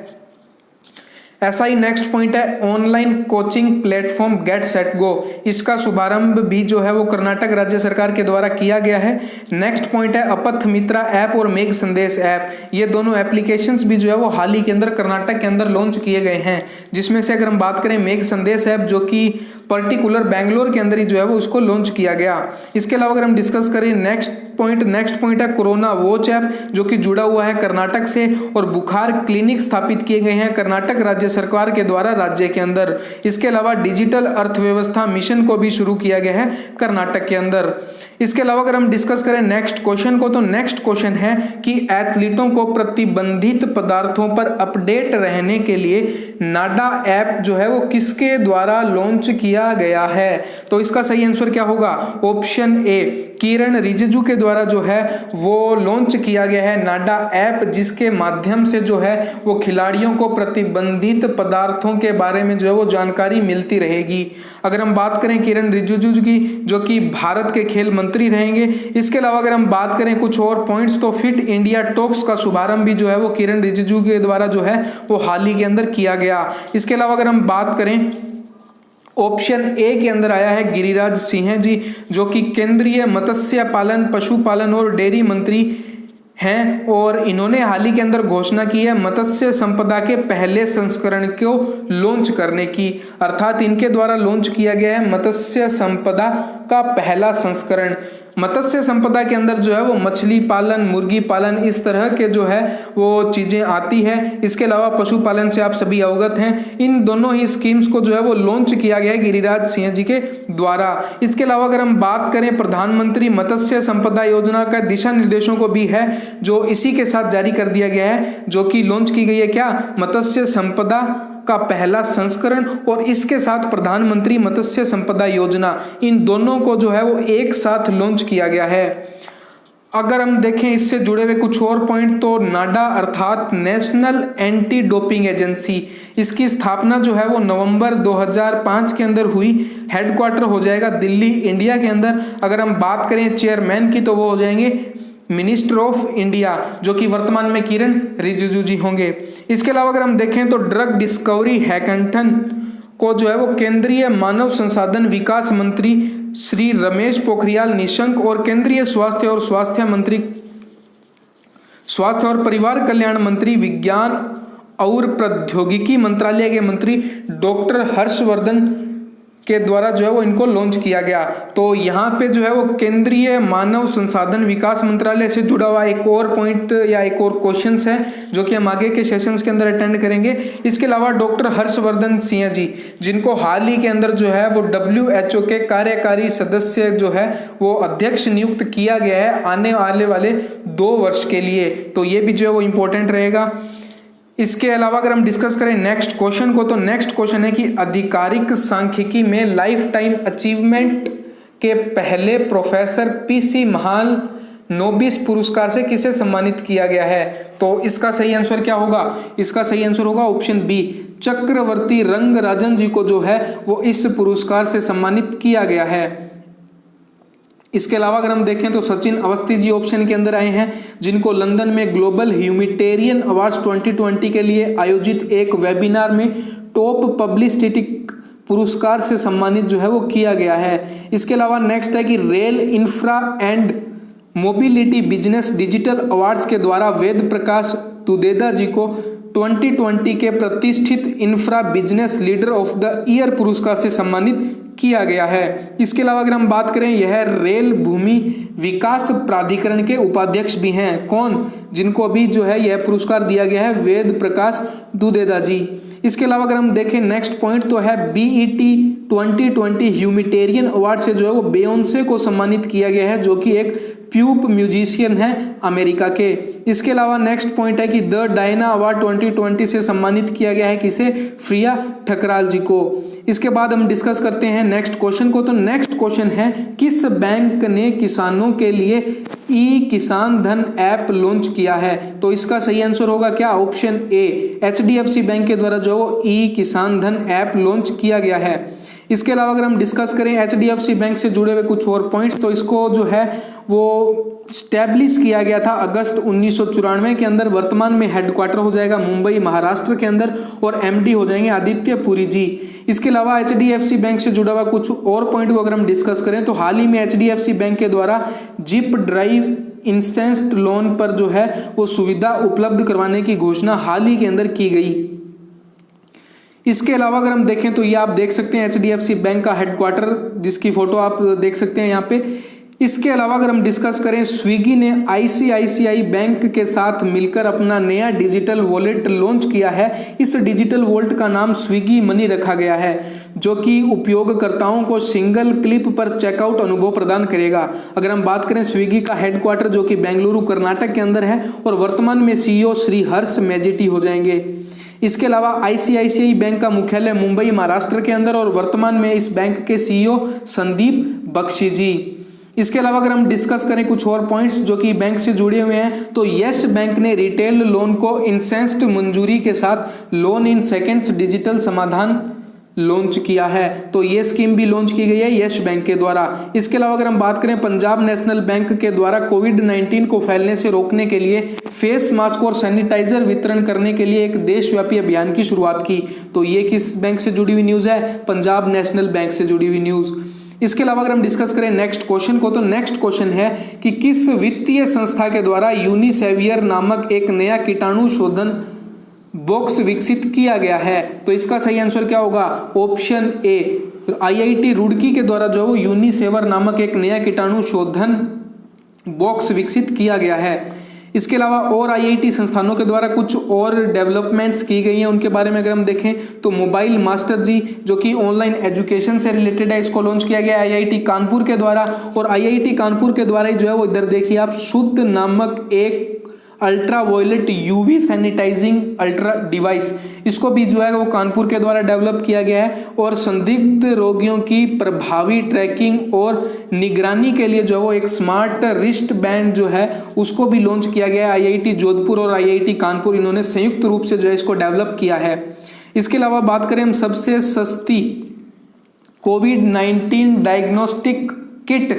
Speaker 1: ऐसा ही नेक्स्ट पॉइंट है online coaching platform get set go, इसका शुभारंभ भी जो है वो कर्नाटक राज्य सरकार के द्वारा किया गया है। नेक्स्ट पॉइंट है अपथ मित्रा ऐप और मेघ संदेश ऐप, ये दोनों एप्लीकेशंस भी जो है वो हाल ही के अंदर कर्नाटक के अंदर लॉन्च किए गए हैं, जिसमें से अगर हम बात करें मेघ संदेश ऐप, जो कि पर्टिकुलर बैंगलोर के अंदर ही जो है वो उसको लॉन्च किया गया। इसके अलावा अगर हम डिस्कस करें नेक्स्ट पॉइंट है कोरोना वॉच ऐप, जो कि जुड़ा हुआ है कर्नाटक से और बुखार क्लिनिक स्थापित किए गए हैं कर्नाटक राज्य सरकार के द्वारा राज्य के अंदर। इसके अलावा डिजिटल अर्थव्यवस्था मिशन को भी शुरू किया गया है कर्नाटक के अंदर। इसके अलावा अगर हम डिस्कस करें नेक्स्ट क्वेश्चन को, तो नेक्स्ट क्वेश्चन है कि एथलीटों को प्रतिबंधित पदार्थों पर अपडेट रहने के लिए नाडा ऐप जो है वो किसके द्वारा लॉन्च किया गया है? तो इसका सही आंसर क्या होगा? ऑप्शन ए, किरण रिजिजू के द्वारा जो है वो लॉन्च किया गया है नाडा ऐप, जिसके माध्यम से जो है वो खिलाड़ियों को प्रतिबंधित पदार्थों के बारे में जो है वो जानकारी मिलती रहेगी। अगर हम बात करें किरण रिजिजू की, जो कि भारत के खेल मंत्री मंत्री रहेंगे। इसके अलावा अगर हम बात करें कुछ और पॉइंट्स तो फिट इंडिया टॉक्स का शुभारंभ भी जो है वो किरण रिजिजू के द्वारा जो है वो हाल ही के अंदर किया गया। इसके अलावा अगर हम बात करें ऑप्शन ए के अंदर आया है गिरिराज सिंह जी, जो कि केंद्रीय मत्स्य पालन, पशुपालन और डेयरी मंत्री हैं और इन्होंने हाल ही के अंदर घोषणा की है मत्स्य संपदा के पहले संस्करण को लॉन्च करने की, अर्थात इनके द्वारा लॉन्च किया गया है मत्स्य संपदा का पहला संस्करण। मत्स्य संपदा के अंदर जो है वो मछली पालन, मुर्गी पालन, इस तरह के जो है वो चीजें आती है। इसके अलावा पशुपालन से आप सभी अवगत हैं। इन दोनों ही स्कीम्स को जो है वो लॉन्च किया गया है गिरिराज सिंह जी के द्वारा। इसके अलावा अगर हम बात करें प्रधानमंत्री मत्स्य संपदा योजना का दिशा निर्देशों को भी है जो इसी के साथ जारी कर दिया गया है, जो कि लॉन्च की गई है क्या, मत्स्य संपदा का पहला संस्करण और इसके साथ प्रधानमंत्री मत्स्य संपदा योजना, इन दोनों को जो है वो एक साथ लॉन्च किया गया है। अगर हम देखें इससे जुड़े हुए कुछ और पॉइंट तो नाडा अर्थात नेशनल एंटी डोपिंग एजेंसी, इसकी स्थापना जो है वो नवंबर 2005 के अंदर हुई। हेडक्वार्टर हो जाएगा दिल्ली इंडिया के अंदर। अगर हम बात करें चेयरमैन की तो वो हो जाएंगे मिनिस्टर ऑफ इंडिया, जो कि वर्तमान में किरण रिजिजू जी होंगे। इसके अलावा अगर हम देखें तो ड्रग डिस्कवरी हैकेथन को जो है वो केंद्रीय मानव संसाधन विकास मंत्री श्री रमेश पोखरियाल निशंक और केंद्रीय स्वास्थ्य और परिवार कल्याण मंत्री, विज्ञान और प्रौद्योगिकी मंत्रालय के मंत्री डॉक्टर हर्षवर्धन के द्वारा जो है वो इनको लॉन्च किया गया। तो यहाँ पे जो है वो केंद्रीय मानव संसाधन विकास मंत्रालय से जुड़ा हुआ एक और पॉइंट या एक और क्वेश्चंस है जो कि हम आगे के सेशंस के अंदर अटेंड करेंगे। इसके अलावा डॉक्टर हर्षवर्धन सिंह जी, जिनको हाल ही के अंदर जो है वो WHO के कार्यकारी सदस्य जो है वो अध्यक्ष नियुक्त किया गया है आने वाले 2 वर्ष के लिए, तो ये भी जो है वो इम्पोर्टेंट रहेगा। इसके अलावा अगर हम डिस्कस करें नेक्स्ट क्वेश्चन को तो नेक्स्ट क्वेश्चन है कि आधिकारिक सांख्यिकी में लाइफ टाइम अचीवमेंट के पहले प्रोफेसर PC महालनोबिस पुरस्कार से किसे सम्मानित किया गया है। तो इसका सही आंसर क्या होगा, इसका सही आंसर होगा ऑप्शन बी, चक्रवर्ती रंगराजन जी को जो है वो इस पुरस्कार से सम्मानित किया गया है। इसके अलावा अगर हम देखें तो सचिन अवस्थी जी ऑप्शन के अंदर आए हैं, जिनको लंदन में ग्लोबल ह्यूमैनिटेरियन अवार्ड्स 2020 के लिए आयोजित एक वेबिनार में टॉप पब्लिसिटी पुरस्कार से सम्मानित जो है वो किया गया है। इसके अलावा नेक्स्ट है कि rail infra and mobility business digital awards के द्वारा वेद प्रकाश दुदेदा जी को 2020 के प्रतिष्ठित infra business leader of the year पुरस्कार से सम्मानित किया गया है। इसके अलावा अगर हम बात करें यह रेल भूमि विकास प्राधिकरण के उपाध्यक्ष भी हैं, कौन, जिनको अभी जो है यह पुरस्कार दिया गया है, वेद प्रकाश दुदेदा जी। इसके अलावा अगर हम देखें नेक्स्ट पॉइंट तो है BET 2020 ह्यूमैनिटेरियन अवार्ड से जो है वो बेयोंसे को सम्मानित किया गया है, जो कि एक प्यूप म्यूजिशियन है अमेरिका के। इसके अलावा नेक्स्ट पॉइंट है कि द डायना अवार्ड 2020 से सम्मानित किया गया है किसे, फ्रिया ठकराल जी को। इसके बाद हम डिस्कस करते हैं नेक्स्ट क्वेश्चन को। तो नेक्स्ट क्वेश्चन है किस बैंक ने किसानों के लिए ई-किसान धन ऐप लॉन्च किया है। तो इसका सही आंसर होगा क्या, ऑप्शन ए, HDFC बैंक के द्वारा जो ई-किसान धन ऐप लॉन्च किया गया है। इसके अलावा अगर हम डिस्कस करें HDFC बैंक से जुड़े हुए कुछ और पॉइंट्स तो इसको जो है वो स्टैब्लिश किया गया था अगस्त 1994 के अंदर। वर्तमान में हेडक्वार्टर हो जाएगा मुंबई महाराष्ट्र के अंदर और MD हो जाएंगे आदित्य पुरी जी। इसके अलावा HDFC बैंक से जुड़ा हुआ कुछ और पॉइंट को अगर हम डिस्कस करें तो हाल ही में HDFC बैंक के द्वारा जिप ड्राइव इंस्टेंट लोन पर जो है वो सुविधा उपलब्ध करवाने की घोषणा हाल ही के अंदर की गई। इसके अलावा अगर हम देखें तो ये आप देख सकते हैं HDFC बैंक का हेडक्वार्टर, जिसकी फोटो आप देख सकते हैं यहाँ पे। इसके अलावा अगर हम डिस्कस करें स्विगी ने ICICI बैंक के साथ मिलकर अपना नया डिजिटल वॉलेट लॉन्च किया है। इस डिजिटल वॉलेट का नाम स्विगी मनी रखा गया है, जो कि उपयोगकर्ताओं को सिंगल क्लिक पर चेकआउट अनुभव प्रदान करेगा। अगर हम बात करें स्विगी का हेडक्वार्टर जो कि बेंगलुरु कर्नाटक के अंदर है और वर्तमान में CEO श्री हर्ष मेजेटी हो जाएंगे। इसके अलावा ICICI बैंक का मुख्यालय मुंबई महाराष्ट्र के अंदर और वर्तमान में इस बैंक के CEO संदीप बख्शी जी। इसके अलावा अगर हम डिस्कस करें कुछ और पॉइंट्स जो कि बैंक से जुड़े हुए हैं तो यस बैंक ने रिटेल लोन को इंसेंस्ड मंजूरी के साथ लोन इन सेकेंड्स डिजिटल समाधान लॉन्च किया है। तो ये स्कीम भी लॉन्च की गई है यस बैंक के द्वारा। इसके अलावा अगर हम बात करें पंजाब नेशनल बैंक के द्वारा कोविड-19 को फैलने से रोकने के लिए फेस मास्क और सैनिटाइजर वितरण करने के लिए एक देशव्यापी अभियान की शुरुआत की। तो ये किस बैंक से जुड़ी हुई न्यूज है? पंजाब नेशनल बैंक से जुड़ी हुई न्यूज। इसके अलावा अगर हम डिस्कस करें नेक्स्ट क्वेश्चन को, तो नेक्स्ट क्वेश्चन है कि किस वित्तीय संस्था के द्वारा यूनिसेवियर नामक एक नया कीटाणु शोधन बॉक्स विकसित किया गया है? तो इसका सही आंसर क्या होगा? ऑप्शन ए, आईआईटी रुड़की के द्वारा जो यूनिसेवर नामक एक नया कीटाणु शोधन बॉक्स विकसित किया गया है। इसके अलावा और आईआईटी संस्थानों के द्वारा कुछ और डेवलपमेंट्स की गई हैं, उनके बारे में अगर हम देखें तो मोबाइल मास्टर जी जो कि ऑनलाइन एजुकेशन से रिलेटेड है, इसको लॉन्च किया गया आईआईटी कानपुर के द्वारा। और आईआईटी कानपुर के द्वारा ही जो है वो इधर देखिए आप शुद्ध नामक एक ultra violet UV sanitising ultra device, इसको भी जो है वो कानपुर के द्वारा डेवलप किया गया है। और संदिग्ध रोगियों की प्रभावी ट्रैकिंग और निगरानी के लिए जो है वो एक स्मार्ट रिस्ट बैंड जो है उसको भी लॉन्च किया गया है। आईआईटी जोधपुर और आईआईटी कानपुर इन्होंने संयुक्त रूप से जो है इसको डेवलप किया है। इसके अलावा बात करें हम सबसे सस्ती कोविड-19 डायग्नोस्टिक किट,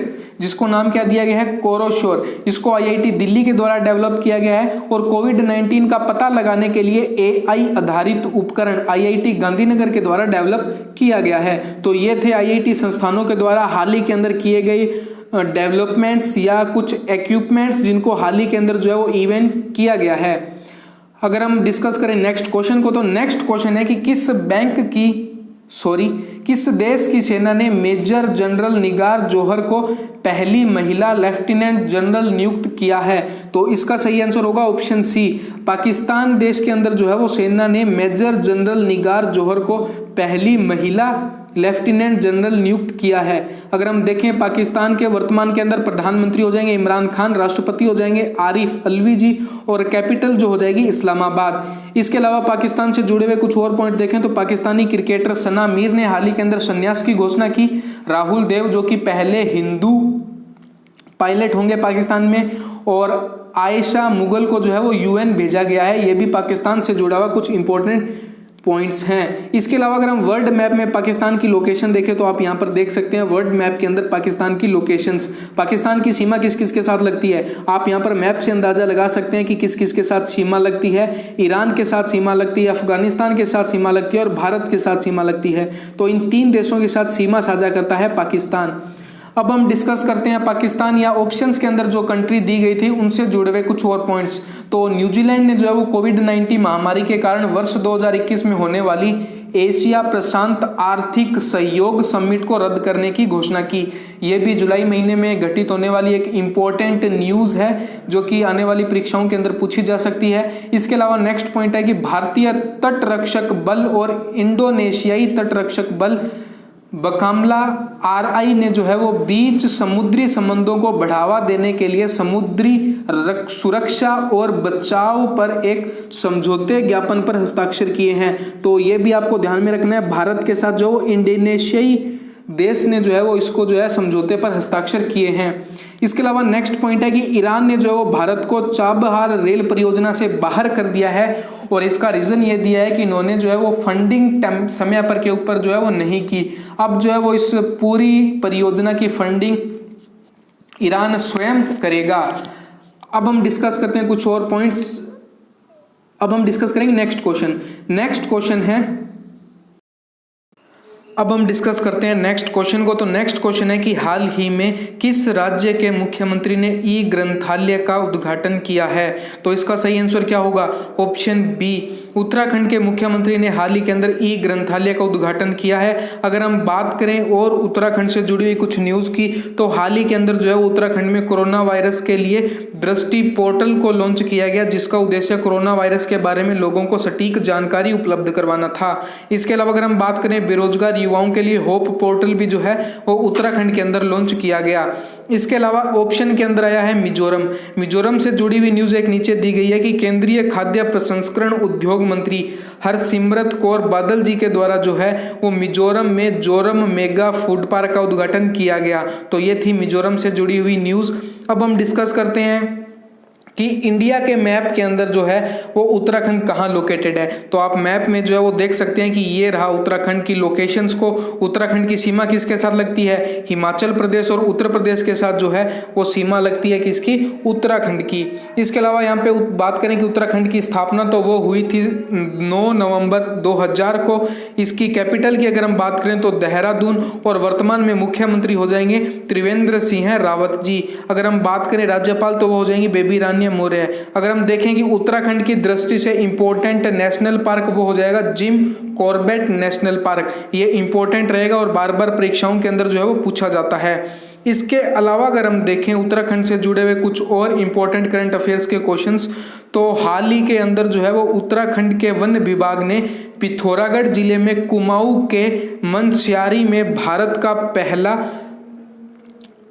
Speaker 1: जिसको नाम क्या दिया गया है? कोरोश्योर, इसको आईआईटी दिल्ली के द्वारा डेवलप किया गया है। और कोविड-19 का पता लगाने के लिए एआई आधारित उपकरण आईआईटी गांधीनगर के द्वारा डेवलप किया गया है। तो ये थे आईआईटी संस्थानों के द्वारा हाल ही के अंदर किए गए डेवलपमेंट्स या कुछ इक्विपमेंट्स जिनको हाल ही के अंदर जो है वो इवेंट किया गया है। अगर हम डिस्कस करें नेक्स्ट क्वेश्चन को, तो नेक्स्ट क्वेश्चन है कि किस देश की सेना ने मेजर जनरल निगार जौहर को पहली महिला लेफ्टिनेंट जनरल नियुक्त किया है? तो इसका सही आंसर होगा ऑप्शन सी, पाकिस्तान देश के अंदर जो है वो सेना ने मेजर जनरल निगार जौहर को पहली महिला लेफ्टिनेंट जनरल नियुक्त किया है। अगर हम देखें पाकिस्तान के वर्तमान के अंदर प्रधानमंत्री हो जाएंगे इमरान खान, राष्ट्रपति हो जाएंगे आरिफ अलवी जी और कैपिटल जो हो जाएगी इस्लामाबाद। इसके अलावा पाकिस्तान से जुड़े हुए कुछ और पॉइंट देखें तो पाकिस्तानी क्रिकेटर सना मीर ने हाल ही के अंदर संन्यास की घोषणा की। राहुल देव जो कि पहले हिंदू पायलट होंगे पाकिस्तान में, और आयशा मुगल को जो है वो यूएन भेजा गया है। ये भी पाकिस्तान से जुड़ा हुआ कुछ इंपॉर्टेंट पॉइंट्स हैं। इसके अलावा अगर हम वर्ल्ड मैप में पाकिस्तान की लोकेशन देखें तो आप यहां पर देख सकते हैं वर्ल्ड मैप के अंदर पाकिस्तान की लोकेशंस, पाकिस्तान की सीमा किस किस के साथ लगती है। आप यहां पर मैप से अंदाजा लगा सकते हैं कि किस किस के साथ सीमा लगती है। ईरान के साथ सीमा लगती है, अफगानिस्तान के साथ सीमा लगती है और भारत के साथ सीमा लगती है। तो इन 3 देशों के साथ सीमा साझा करता है पाकिस्तान। अब हम डिस्कस करते हैं पाकिस्तान या ऑप्शंस के अंदर जो कंट्री दी गई थी उनसे जुड़े हुए कुछ और पॉइंट्स। तो न्यूजीलैंड ने जो है वो कोविड-19 महामारी के कारण वर्ष 2021 में होने वाली एशिया प्रशांत आर्थिक सहयोग समिट को रद्द करने की घोषणा की। यह भी जुलाई महीने में घटित होने वाली एक इंपॉर्टेंट न्यूज है जो कि आने वाली परीक्षाओं के अंदर पूछी जा सकती है। इसके अलावा नेक्स्ट पॉइंट है कि भारतीय तटरक्षक बल और इंडोनेशियाई तटरक्षक बल बकामला आरआई ने जो है वो बीच समुद्री संबंधों को बढ़ावा देने के लिए समुद्री सुरक्षा और बचाव पर एक समझौते ज्ञापन पर हस्ताक्षर किए हैं। तो ये भी आपको ध्यान में रखना है, भारत के साथ जो इंडोनेशियाई देश ने जो है वो इसको जो है समझौते पर हस्ताक्षर किए हैं। इसके अलावा नेक्स्ट पॉइंट है कि ईरान ने जो है वो भारत को चाबहार रेल परियोजना से बाहर कर दिया है और इसका रीजन ये दिया है कि इन्होंने जो है वो फंडिंग समय पर के ऊपर जो है वो नहीं की। अब जो है वो इस पूरी परियोजना की फंडिंग ईरान स्वयं करेगा। अब हम डिस्कस करते हैं कुछ और पॉइंट्स। अब हम डिस्कस करेंगे नेक्स्ट क्वेश्चन। नेक्स्ट क्वेश्चन है, अब हम डिस्कस करते हैं नेक्स्ट क्वेश्चन को। तो नेक्स्ट क्वेश्चन है कि हाल ही में किस राज्य के मुख्यमंत्री ने ई ग्रंथालय का उद्घाटन किया है? तो इसका सही आंसर क्या होगा? ऑप्शन बी, उत्तराखंड के मुख्यमंत्री ने हाल ही के अंदर ई ग्रंथालय का उद्घाटन किया है। अगर हम बात करें और उत्तराखंड से जुड़ी हुई कुछ न्यूज़ की, तो हाल ही के अंदर जो है उत्तराखंड में कोरोना वायरस के लिए दृष्टि पोर्टल को लॉन्च किया गया, जिसका उद्देश्य कोरोना वायरस के बारे में लोगों को सटीक जानकारी उपलब्ध करवाना था। इसके अलावा अगर हम बात करें बेरोजगार युवाओं के लिए होप पोर्टल भी जो है वो उत्तराखंड के अंदर लॉन्च किया गया। इसके अलावा ऑप्शन के अंदर आया है मिजोरम। मिजोरम से जुड़ी हुई न्यूज़ एक नीचे दी गई है कि केंद्रीय खाद्य प्रसंस्करण उद्योग मंत्री हरसिमरत कौर बादल जी के द्वारा जो है वो मिजोरम में जोरम मेगा फूड पार्क का उद्घाटन किया गया। तो ये थी मिजोरम से जुड़ी हुई न्यूज़। अब हम डिस्कस करते हैं कि इंडिया के मैप के अंदर जो है वो उत्तराखंड कहाँ लोकेटेड है। तो आप मैप में जो है वो देख सकते हैं कि ये रहा उत्तराखंड की लोकेशंस को। उत्तराखंड की सीमा किसके साथ लगती है, हिमाचल प्रदेश और उत्तर प्रदेश के साथ जो है वो सीमा लगती है किसकी, उत्तराखंड की। इसके अलावा यहाँ पे बात करें कि उत्तराखंड की स्थापना तो वो हुई थी 9 नवंबर 2000 को। इसकी कैपिटल की अगर हम बात करें तो देहरादून, और वर्तमान में मुख्यमंत्री हो जाएंगे त्रिवेंद्र सिंह रावत जी। अगर हम बात करें राज्यपाल तो वो हो जाएंगी बेबी रानी मौर्य। अगर हम देखें कि उत्तराखंड की दृष्टि से इंपॉर्टेंट नेशनल पार्क वो हो जाएगा जिम कॉर्बेट नेशनल पार्क। ये इंपॉर्टेंट रहेगा और बार बार परीक्षाओं के अंदर जो है वो पूछा जाता है। इसके अलावा अगर हम देखें उत्तराखंड से जुड़े हुए कुछ और इंपॉर्टेंट करंट अफेयर्स के क्वेश्चंस, तो हाल ही के अंदर जो है वो उत्तराखंड के वन विभाग ने पिथौरागढ़ जिले में कुमाऊं के मनस्यारी में भारत का पहला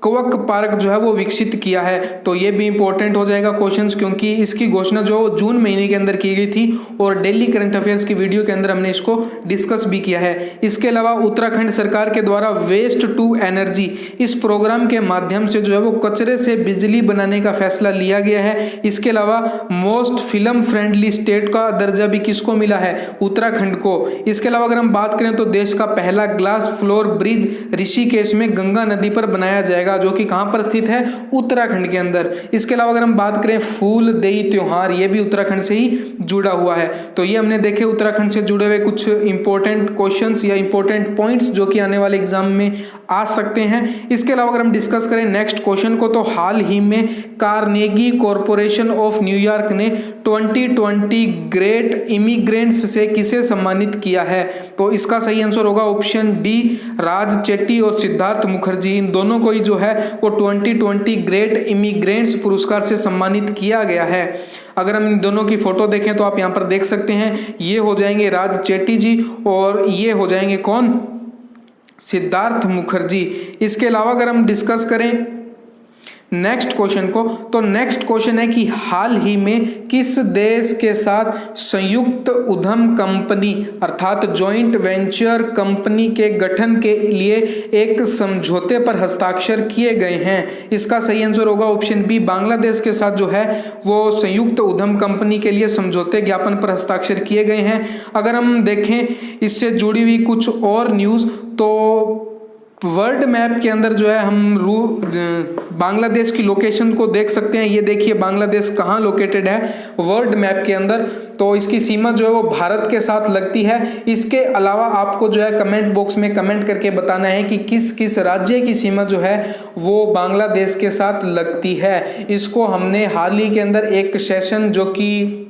Speaker 1: कवक पार्क जो है वो विकसित किया है। तो ये भी इंपॉर्टेंट हो जाएगा क्वेश्चंस, क्योंकि इसकी घोषणा जो जून महीने के अंदर की गई थी और डेली करंट अफेयर्स की वीडियो के अंदर हमने इसको डिस्कस भी किया है। इसके अलावा उत्तराखंड सरकार के द्वारा वेस्ट टू एनर्जी इस प्रोग्राम के माध्यम से जो है वो कचरे से बिजली बनाने का फैसला लिया गया है। इसके अलावा मोस्ट फिल्म फ्रेंडली स्टेट का दर्जा भी किसको मिला है, उत्तराखंड को। इसके अलावा अगर हम बात करें तो देश का पहला ग्लास फ्लोर ब्रिज ऋषिकेश में गंगा नदी पर बनाया जाएगा, जो कि कहां पर स्थित है, उत्तराखंड के अंदर। इसके अलावा अगर हम बात करें फूल देई त्योहार, ये भी उत्तराखंड से ही जुड़ा हुआ है। तो ये हमने देखे उत्तराखंड से जुड़े हुए कुछ इंपॉर्टेंट क्वेश्चंस या इंपॉर्टेंट पॉइंट्स जो कि आने वाले एग्जाम में आ सकते हैं। इसके अलावा अगर हम डिस्कस करें नेक्स्ट क्वेश्चन को, तो हाल ही में कार्नेगी कॉरपोरेशन ऑफ न्यूयॉर्क ने 2020 ग्रेट इमिग्रेंट्स से किसे सम्मानित किया है। तो इसका सही आंसर होगा ऑप्शन डी, राज चेट्टी और सिद्धार्थ मुखर्जी। इन दोनों को ही जो है वो 2020 ग्रेट इमिग्रेंट्स पुरस्कार से सम्मानित किया गया है। अगर हम इन दोनों की फोटो देखें तो आप यहां पर देख सकते हैं, ये हो जाएंगे राज चेट्टी जी और ये हो जाएंगे कौन, सिद्धार्थ मुखर्जी। इसके अलावा अगर हम डिस्कस करें नेक्स्ट क्वेश्चन को, तो नेक्स्ट क्वेश्चन है कि हाल ही में किस देश के साथ संयुक्त उद्यम कंपनी अर्थात जॉइंट वेंचर कंपनी के गठन के लिए एक समझौते पर हस्ताक्षर किए गए हैं। इसका सही आंसर होगा ऑप्शन बी, बांग्लादेश के साथ जो है वो संयुक्त उद्यम कंपनी के लिए समझौते ज्ञापन पर हस्ताक्षर किए गए हैं। अगर हम देखें इससे जुड़ी हुई कुछ और न्यूज, तो वर्ल्ड मैप के अंदर जो है हम बांग्लादेश की लोकेशन को देख सकते हैं। ये देखिए बांग्लादेश कहाँ लोकेटेड है वर्ल्ड मैप के अंदर। तो इसकी सीमा जो है वो भारत के साथ लगती है। इसके अलावा आपको जो है कमेंट बॉक्स में कमेंट करके बताना है कि किस किस राज्य की सीमा जो है वो बांग्लादेश के साथ लगती है। इसको हमने हाल ही के अंदर एक सेशन जो कि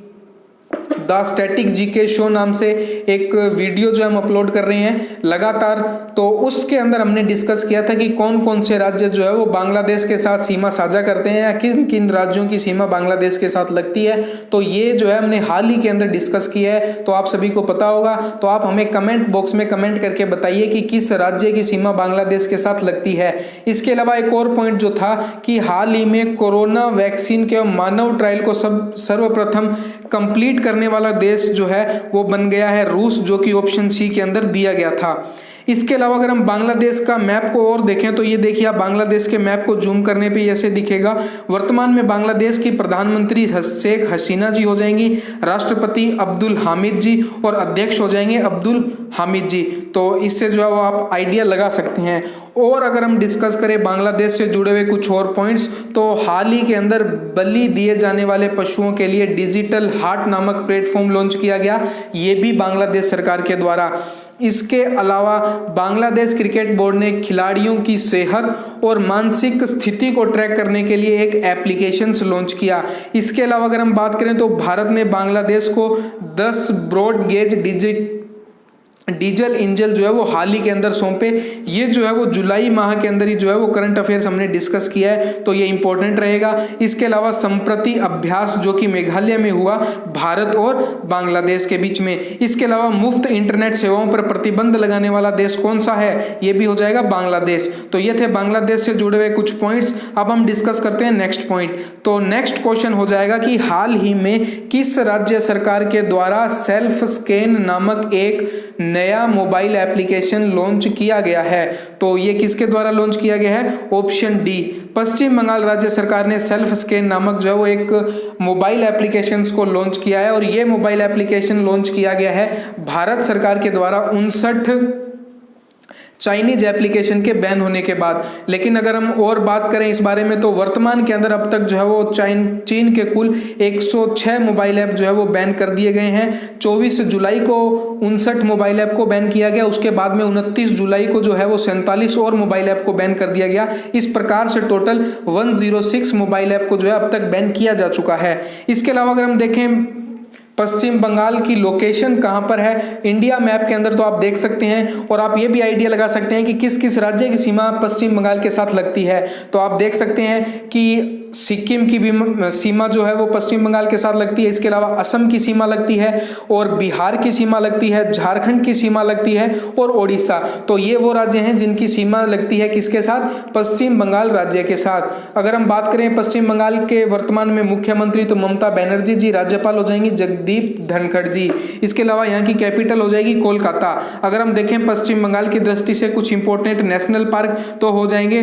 Speaker 1: द स्टैटिक जीके शो नाम से एक वीडियो जो हम अपलोड कर रहे हैं लगातार, तो उसके अंदर हमने डिस्कस किया था कि कौन कौन से राज्य जो है वो बांग्लादेश के साथ सीमा साझा करते हैं या किन किन राज्यों की सीमा बांग्लादेश के साथ लगती है। तो ये जो है हमने हाल ही के अंदर डिस्कस किया है, तो आप सभी को पता होगा। तो आप हमें कमेंट बॉक्स में कमेंट करके बताइए कि किस राज्य की सीमा बांग्लादेश के साथ लगती है। इसके अलावा एक और पॉइंट जो था कि हाल ही में कोरोना वैक्सीन के मानव ट्रायल को सर्वप्रथम कंप्लीट करने वाला देश जो है वो बन गया है रूस, जो कि ऑप्शन सी के अंदर दिया गया था। इसके अलावा अगर हम बांग्लादेश का मैप को और देखें तो ये देखिए आप बांग्लादेश के मैप को जूम करने पे ऐसे दिखेगा। वर्तमान में बांग्लादेश की प्रधानमंत्री शेख हसीना जी हो जाएंगी, राष्ट्रपति अब्दुल हामिद जी और अध्यक्ष हो जाएंगे अब्दुल हामिद जी। तो इससे जो है वो आप आइडिया लगा सकते हैं। और अगर हम डिस्कस करें बांग्लादेश से जुड़े हुए कुछ और पॉइंट्स, तो हाल ही के अंदर बलि दिए जाने वाले पशुओं के लिए डिजिटल हार्ट नामक प्लेटफॉर्म लॉन्च किया गया, ये भी बांग्लादेश सरकार के द्वारा। इसके अलावा बांग्लादेश क्रिकेट बोर्ड ने खिलाड़ियों की सेहत और मानसिक स्थिति को ट्रैक करने के लिए एक एप्लीकेशन लॉन्च किया। इसके अलावा अगर हम बात करें तो भारत ने बांग्लादेश को 10 ब्रॉड गेज डीजल इंजन जो है वो हाल ही के अंदर सौंपे। ये जो है वो जुलाई माह के अंदर ही जो है वो करंट अफेयर्स हमने डिस्कस किया है, तो ये इंपॉर्टेंट रहेगा। इसके अलावा संप्रति अभ्यास जो कि मेघालय में हुआ भारत और बांग्लादेश के बीच में। इसके अलावा मुफ्त इंटरनेट सेवाओं पर प्रतिबंध लगाने वाला देश कौन सा है, ये भी हो जाएगा बांग्लादेश। तो ये थे बांग्लादेश से जुड़े हुए कुछ पॉइंट्स। अब हम डिस्कस करते हैं नेक्स्ट पॉइंट। तो नेक्स्ट क्वेश्चन हो जाएगा कि हाल ही में किस राज्य सरकार के द्वारा सेल्फ स्कैन नामक एक नया मोबाइल एप्लीकेशन लॉन्च किया गया है? तो ये किसके द्वारा लॉन्च किया गया है? ऑप्शन डी, पश्चिम बंगाल राज्य सरकार ने सेल्फ स्कैन नामक जो है वो एक मोबाइल एप्लीकेशन को लॉन्च किया है और ये मोबाइल एप्लीकेशन लॉन्च किया गया है भारत सरकार के द्वारा 59 चाइनीज एप्लीकेशन के बैन होने के बाद। लेकिन अगर हम और बात करें इस बारे में तो वर्तमान के अंदर अब तक जो है वो चीन के कुल 106 मोबाइल ऐप जो है वो बैन कर दिए गए हैं। 24 जुलाई को 59 मोबाइल ऐप को बैन किया गया, उसके बाद में 29 जुलाई को जो है वो 47 और मोबाइल ऐप को बैन कर दिया गया। इस प्रकार से टोटल 106 मोबाइल ऐप को जो है अब तक बैन किया जा चुका है। इसके अलावा अगर हम देखें पश्चिम बंगाल की लोकेशन कहां पर है इंडिया मैप के अंदर, तो आप देख सकते हैं और आप ये भी आइडिया लगा सकते हैं कि किस किस राज्य की सीमा पश्चिम बंगाल के साथ लगती है। तो आप देख सकते हैं कि सिक्किम की भी सीमा जो है वो पश्चिम बंगाल के साथ लगती है। इसके अलावा असम की सीमा लगती है और बिहार की सीमा लगती है, झारखंड की सीमा लगती है और ओडिशा। तो ये वो राज्य हैं जिनकी सीमा लगती है किसके साथ? पश्चिम बंगाल राज्य के साथ। अगर हम बात करें पश्चिम बंगाल के वर्तमान में मुख्यमंत्री तो ममता बनर्जी जी, राज्यपाल हो जाएंगी जगदीप धनखड़ जी। इसके अलावा यहाँ की कैपिटल हो जाएगी कोलकाता। अगर हम देखें पश्चिम बंगाल की दृष्टि से कुछ इंपॉर्टेंट नेशनल पार्क तो हो जाएंगे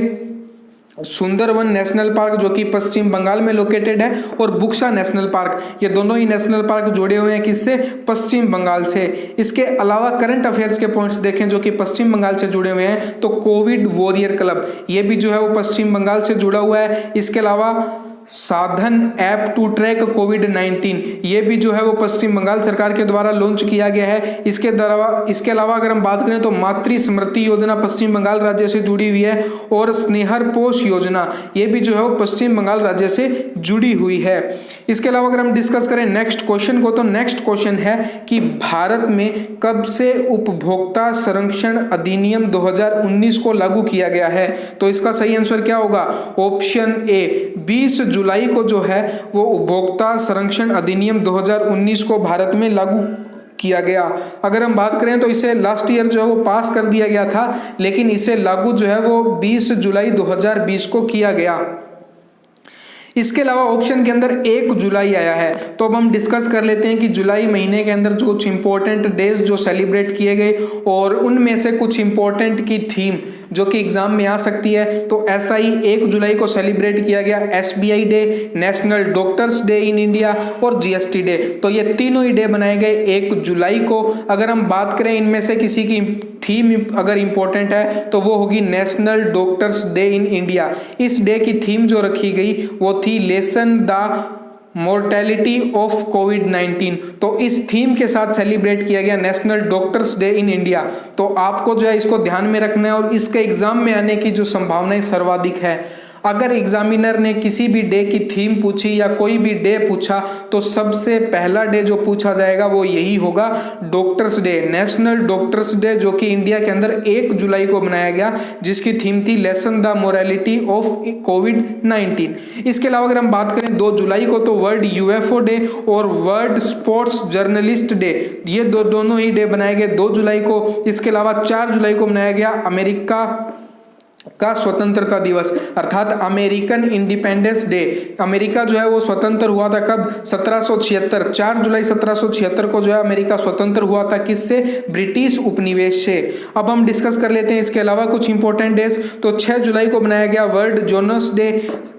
Speaker 1: सुंदरवन नेशनल पार्क जो कि पश्चिम बंगाल में लोकेटेड है और बुक्सा नेशनल पार्क, ये दोनों ही नेशनल पार्क जुड़े हुए हैं किससे? पश्चिम बंगाल से। इसके अलावा करंट अफेयर्स के पॉइंट्स देखें जो कि पश्चिम बंगाल से जुड़े हुए हैं तो कोविड वॉरियर क्लब ये भी जो है वो पश्चिम बंगाल से जुड़ा हुआ है। इसके अलावा साधन ऐप टू ट्रैक कोविड-19 ये भी जो है वो पश्चिम बंगाल सरकार के द्वारा लॉन्च किया गया है। इसके अलावा अगर हम बात करें तो मातृ स्मृति योजना पश्चिम बंगाल राज्य से जुड़ी हुई है और स्नेहर पोष योजना ये भी जो है वो पश्चिम बंगाल राज्य से जुड़ी हुई है। इसके अलावा अगर हम डिस्कस करें नेक्स्ट क्वेश्चन को तो नेक्स्ट क्वेश्चन है कि भारत में कब से उपभोक्ता संरक्षण अधिनियम 2019 को लागू किया गया है? तो इसका सही आंसर क्या होगा? ऑप्शन ए, 20 जुलाई को जो है वो उपभोक्ता संरक्षण अधिनियम 2019 को भारत में लागू किया गया। अगर हम बात करें तो इसे लास्ट ईयर जो है वो पास कर दिया गया था, लेकिन इसे लागू जो है वो 20 जुलाई 2020 को किया गया। इसके अलावा ऑप्शन के अंदर 1 जुलाई आया है, तो अब हम डिस्कस कर लेते हैं कि जुलाई महीने के अंदर जो कुछ इंपॉर्टेंट डेज जो सेलिब्रेट किए गए और उनमें से कुछ इंपॉर्टेंट की थीम जो कि एग्जाम में आ सकती है। तो ऐसा ही 1 जुलाई को सेलिब्रेट किया गया SBI day, national doctors day in India और GST डे। तो ये तीनों ही डे बनाए गए 1 जुलाई को। अगर हम बात करें इनमें से किसी की थीम अगर इंपॉर्टेंट है तो वो होगी national doctors day in India. इस डे की थीम जो रखी गई वो थी लेसन द मोर्टेलिटी ऑफ कोविड-19। तो इस थीम के साथ सेलिब्रेट किया गया national doctors day in India. तो आपको जो है इसको ध्यान में रखना है और इसके एग्जाम में आने की जो संभावनाएं सर्वाधिक है। अगर एग्जामिनर ने किसी भी डे की थीम पूछी या कोई भी डे पूछा तो सबसे पहला डे जो पूछा जाएगा वो यही होगा doctors day, national doctors day, जो कि इंडिया के अंदर 1 जुलाई को बनाया गया, जिसकी थीम थी लेसन द मोरालिटी ऑफ कोविड-19। इसके अलावा अगर हम बात करें 2 जुलाई को तो वर्ल्ड UFO डे और वर्ल्ड स्पोर्ट्स जर्नलिस्ट डे, ये दोनों ही डे बनाए गए 2 जुलाई को। इसके अलावा 4 जुलाई को मनाया गया अमेरिका का स्वतंत्रता दिवस अर्थात अमेरिकन इंडिपेंडेंस डे। अमेरिका जो है वो स्वतंत्र हुआ था कब? 1776, 4 जुलाई 1776 को जो है अमेरिका स्वतंत्र हुआ था किससे? ब्रिटिश उपनिवेश से। अब हम डिस्कस कर लेते हैं इसके अलावा कुछ इंपॉर्टेंट डेज। तो 6 जुलाई को मनाया गया वर्ल्ड जोनस डे,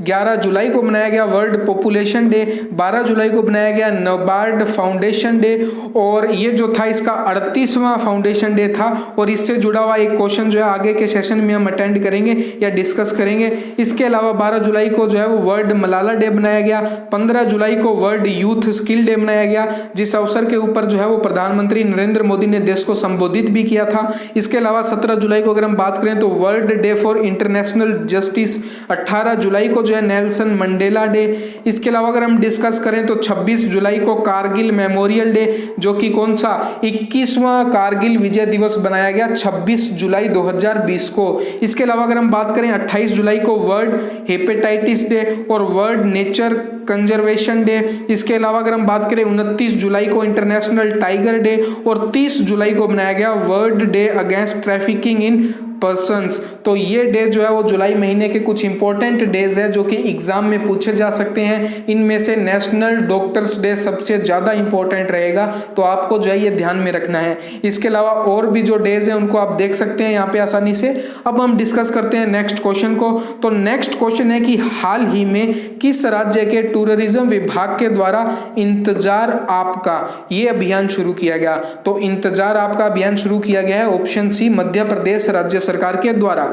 Speaker 1: 11 जुलाई को मनाया गया वर्ल्ड पॉपुलेशन डे, 12 जुलाई को मनाया गया नबार्ड फाउंडेशन डे और ये जो था इसका 38वां फाउंडेशन डे था। और इससे जुड़ा हुआ एक क्वेश्चन जो है आगे के सेशन में हम अटेंड करेंगे या डिस्कस करेंगे। इसके अलावा 12 जुलाई को जो है वो वर्ल्ड मलाला डे बनाया गया, 15 जुलाई को वर्ल्ड यूथ स्किल डे बनाया गया, जिस अवसर के ऊपर जो है वो प्रधानमंत्री नरेंद्र मोदी ने देश को संबोधित भी किया था। इसके अलावा 17 जुलाई को अगर हम बात करें तो world day for international justice, 18 जुलाई को जो है नेल्सन मंडेला डे। इसके अलावा अगर हम डिस्कस करें तो 26 जुलाई को कारगिल मेमोरियल डे, जो कि कौन सा 21वां कारगिल विजय दिवस बनाया गया 26 जुलाई 2020 को। इसके अलावा अगर हम बात करें 28 जुलाई को वर्ल्ड हेपेटाइटिस डे और वर्ल्ड नेचर कंजर्वेशन डे। इसके अलावा अगर हम बात करें 29 जुलाई को इंटरनेशनल टाइगर डे और 30 जुलाई को बनाया गया world day against trafficking in persons. तो ये डे जो है वो जुलाई महीने के कुछ इंपॉर्टेंट डेज है जो कि एग्जाम में पूछे जा सकते हैं। इनमें से नेशनल डॉक्टर्स डे सबसे ज्यादा इंपॉर्टेंट रहेगा, तो आपको जो है ये ध्यान में रखना है। इसके अलावा और भी जो डेज है उनको आप देख सकते हैं यहाँ पे आसानी से। अब हम डिस्कस करते हैं नेक्स्ट क्वेश्चन को। तो नेक्स्ट क्वेश्चन है कि हाल ही में किस राज्य के टूरिज्म विभाग के द्वारा इंतजार आपका ये अभियान शुरू किया गया? तो इंतजार आपका अभियान शुरू किया गया है ऑप्शन सी मध्य प्रदेश राज्य सरकार के द्वारा।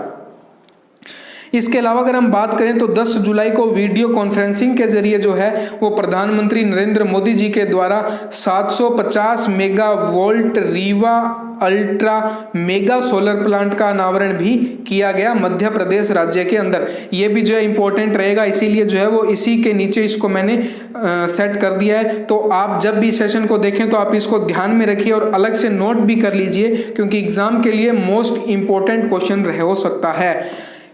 Speaker 1: इसके अलावा अगर हम बात करें तो 10 जुलाई को वीडियो कॉन्फ्रेंसिंग के जरिए जो है वो प्रधानमंत्री नरेंद्र मोदी जी के द्वारा 750 megavolt Rewa ultra mega solar plant का अनावरण भी किया गया मध्य प्रदेश राज्य के अंदर। ये भी जो है इंपॉर्टेंट रहेगा, इसीलिए जो है वो इसी के नीचे इसको मैंने सेट कर दिया है। तो आप जब भी सेशन को देखें तो आप इसको ध्यान में रखिए और अलग से नोट भी कर लीजिए, क्योंकि एग्जाम के लिए मोस्ट इंपॉर्टेंट क्वेश्चन हो सकता है।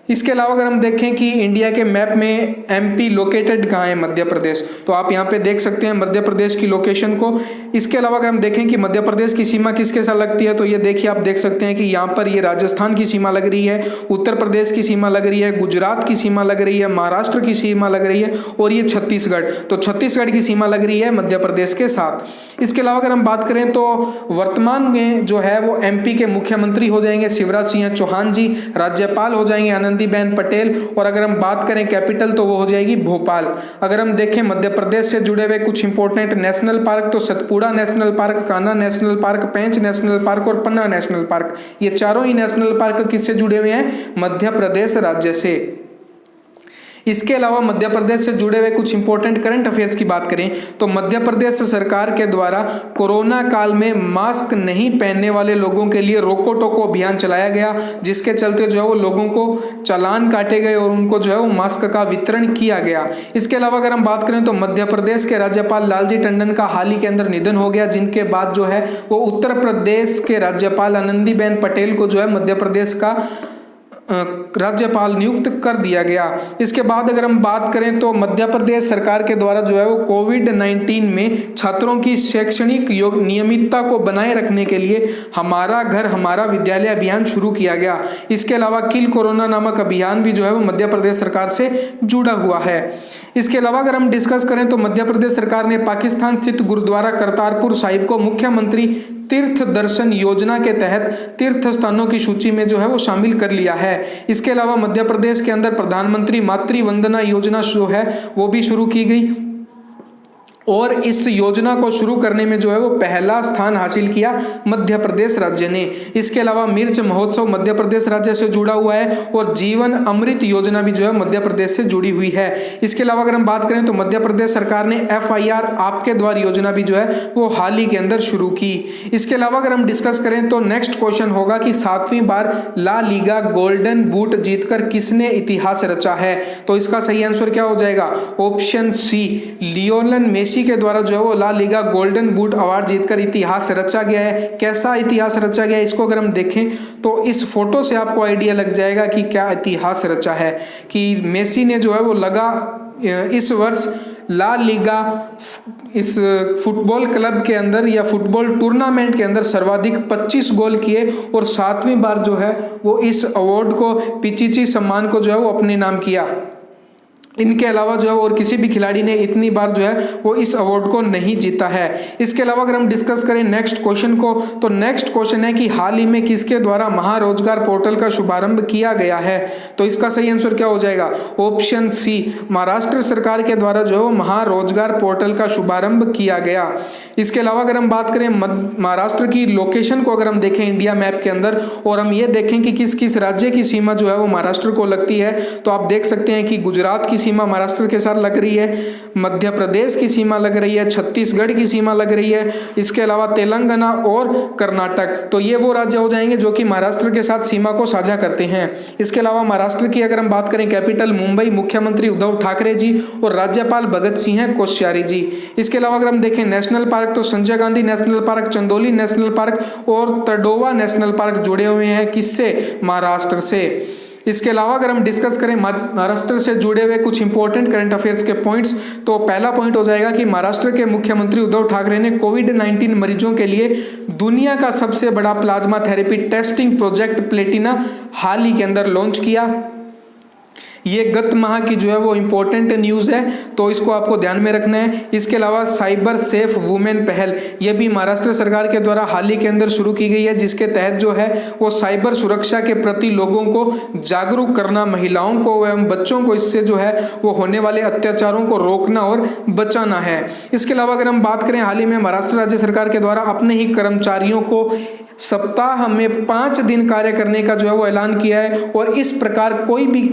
Speaker 1: इसके अलावा अगर हम देखें कि इंडिया के मैप में एमपी लोकेटेड कहाँ है? मध्य प्रदेश। तो आप यहाँ पे देख सकते हैं मध्य प्रदेश की लोकेशन को। इसके अलावा अगर हम देखें कि मध्य प्रदेश की सीमा किसके साथ लगती है, तो ये देखिए आप देख सकते हैं कि यहाँ पर ये राजस्थान की सीमा लग रही है, उत्तर प्रदेश की सीमा लग रही है, गुजरात की सीमा लग रही है, महाराष्ट्र की सीमा लग रही है और ये छत्तीसगढ़। तो छत्तीसगढ़ की सीमा लग रही है मध्य प्रदेश के साथ। इसके अलावा अगर हम बात करें तो वर्तमान में जो है वो एमपी के मुख्यमंत्री हो जाएंगे शिवराज सिंह चौहान जी, राज्यपाल हो जाएंगे आनंदीबेन पटेल, और अगर हम बात करें कैपिटल तो वो हो जाएगी भोपाल। अगर हम देखें मध्य प्रदेश से जुड़े हुए कुछ इंपॉर्टेंट नेशनल पार्क तो Satpura national park, Kanha national park, Pench national park और पन्ना नेशनल पार्क, ये चारों ही नेशनल पार्क किससे जुड़े हुए हैं? मध्य प्रदेश राज्य से। इसके अलावा मध्य प्रदेश से जुड़े हुए कुछ इंपॉर्टेंट करंट अफेयर्स की बात करें तो मध्य प्रदेश सरकार के द्वारा कोरोना काल में मास्क नहीं पहनने वाले लोगों के लिए रोको टोको अभियान चलाया गया, जिसके चलते जो है वो लोगों को चालान काटे गए और उनको जो है वो मास्क का वितरण किया गया। इसके अलावा अगर हम बात करें तो मध्य प्रदेश के राज्यपाल लालजी टंडन का हाल ही के अंदर निधन हो गया, जिनके बाद जो है वो उत्तर प्रदेश के राज्यपाल आनंदीबेन पटेल को जो है मध्य प्रदेश का राज्यपाल नियुक्त कर दिया गया। इसके बाद अगर हम बात करें तो मध्य प्रदेश सरकार के द्वारा जो है वो कोविड-19 में छात्रों की शैक्षणिक नियमितता को बनाए रखने के लिए हमारा घर हमारा विद्यालय अभियान शुरू किया गया। इसके अलावा किल कोरोना नामक अभियान भी जो है वो मध्य प्रदेश सरकार से जुड़ा हुआ है। इसके अलावा अगर हम डिस्कस करें तो मध्य प्रदेश सरकार ने पाकिस्तान स्थित गुरुद्वारा करतारपुर साहिब को मुख्यमंत्री तीर्थ दर्शन योजना के तहत तीर्थ स्थानों की सूची में जो है वो शामिल कर लिया है। इसके अलावा मध्य प्रदेश के अंदर प्रधानमंत्री मातृ वंदना योजना जो है वो भी शुरू की गई और इस योजना को शुरू करने में जो है वो पहला स्थान हासिल किया मध्य प्रदेश राज्य ने। इसके अलावा मिर्च महोत्सव मध्य प्रदेश राज्य से जुड़ा हुआ है और जीवन अमृत योजना भी जो है मध्य प्रदेश से जुड़ी हुई है। इसके अलावा अगर हम बात करें तो मध्य प्रदेश सरकार ने FIR आपके द्वार योजना भी जो है वो हाल ही के अंदर शुरू की। इसके अलावा अगर हम डिस्कस करें तो नेक्स्ट क्वेश्चन होगा कि 7वीं बार ला लीगा गोल्डन बूट जीतकर किसने इतिहास रचा है? तो इसका सही आंसर क्या हो जाएगा? ऑप्शन सी लियोनेल मेसी के द्वारा जो है वो La Liga golden boot award जीतकर इतिहास रचा गया है। कैसा इतिहास रचा गया है इसको अगर हम देखें तो इस फोटो से आपको आइडिया लग जाएगा कि क्या इतिहास रचा है। कि मेसी ने जो है वो इस वर्ष ला लीगा इस फुटबॉल क्लब के अंदर या फुटबॉल टूर्नामेंट के अंदर सर्वाधिक 25 गोल किए और 7वीं बार जो है वो इस अवार्ड को पिचिची सम्मान को जो है वो अपने नाम किया। इनके अलावा जो है और किसी भी खिलाड़ी ने इतनी बार जो है वो इस अवार्ड को नहीं जीता है। इसके अलावा अगर हम डिस्कस करें नेक्स्ट क्वेश्चन को तो नेक्स्ट क्वेश्चन है कि हाल ही में किसके द्वारा महारोजगार पोर्टल का शुभारंभ किया गया है? तो इसका सही आंसर क्या हो जाएगा? ऑप्शन सी महाराष्ट्र सरकार के द्वारा जो है वो महारोजगार पोर्टल का शुभारंभ किया गया। इसके अलावा अगर हम बात करें महाराष्ट्र की लोकेशन को अगर हम देखें इंडिया मैप के अंदर और हम ये देखें कि किस किस राज्य की सीमा जो है वो महाराष्ट्र को लगती है, तो आप देख सकते हैं कि गुजरात की सीमा महाराष्ट्र के साथ लग रही है, मध्य प्रदेश की सीमा लग रही है, छत्तीसगढ़ की सीमा लग रही है, इसके अलावा तेलंगाना और कर्नाटक। तो ये वो राज्य हो जाएंगे जो कि महाराष्ट्र के साथ सीमा को साझा करते हैं। इसके अलावा महाराष्ट्र की अगर हम बात करें कैपिटल मुंबई, मुख्यमंत्री उद्धव ठाकरे जी और राज्यपाल भगत सिंह कोश्यारी जी। इसके अलावा अगर हम देखें नेशनल पार्क तो Sanjay Gandhi national park, Chandauli national park और तडोवा नेशनल पार्क जुड़े हुए हैं किससे? महाराष्ट्र से। इसके अलावा अगर हम डिस्कस करें महाराष्ट्र से जुड़े हुए कुछ इंपॉर्टेंट करंट अफेयर्स के पॉइंट्स, तो पहला पॉइंट हो जाएगा कि महाराष्ट्र के मुख्यमंत्री उद्धव ठाकरे ने कोविड-19 मरीजों के लिए दुनिया का सबसे बड़ा plasma therapy testing project Platina हाल ही के अंदर लॉन्च किया। ये गत माह की जो है वो इंपॉर्टेंट न्यूज़ है, तो इसको आपको ध्यान में रखना है। इसके अलावा साइबर सेफ वुमेन पहल, ये भी महाराष्ट्र सरकार के द्वारा हाल ही के अंदर शुरू की गई है, जिसके तहत जो है वो साइबर सुरक्षा के प्रति लोगों को जागरूक करना, महिलाओं को एवं बच्चों को इससे जो है वो होने वाले अत्याचारों को रोकना और बचाना है। इसके अलावा अगर हम बात करें, हाल ही में महाराष्ट्र राज्य सरकार के द्वारा अपने ही कर्मचारियों को सप्ताह में 5 दिन कार्य करने का जो है वो ऐलान किया है, और इस प्रकार कोई भी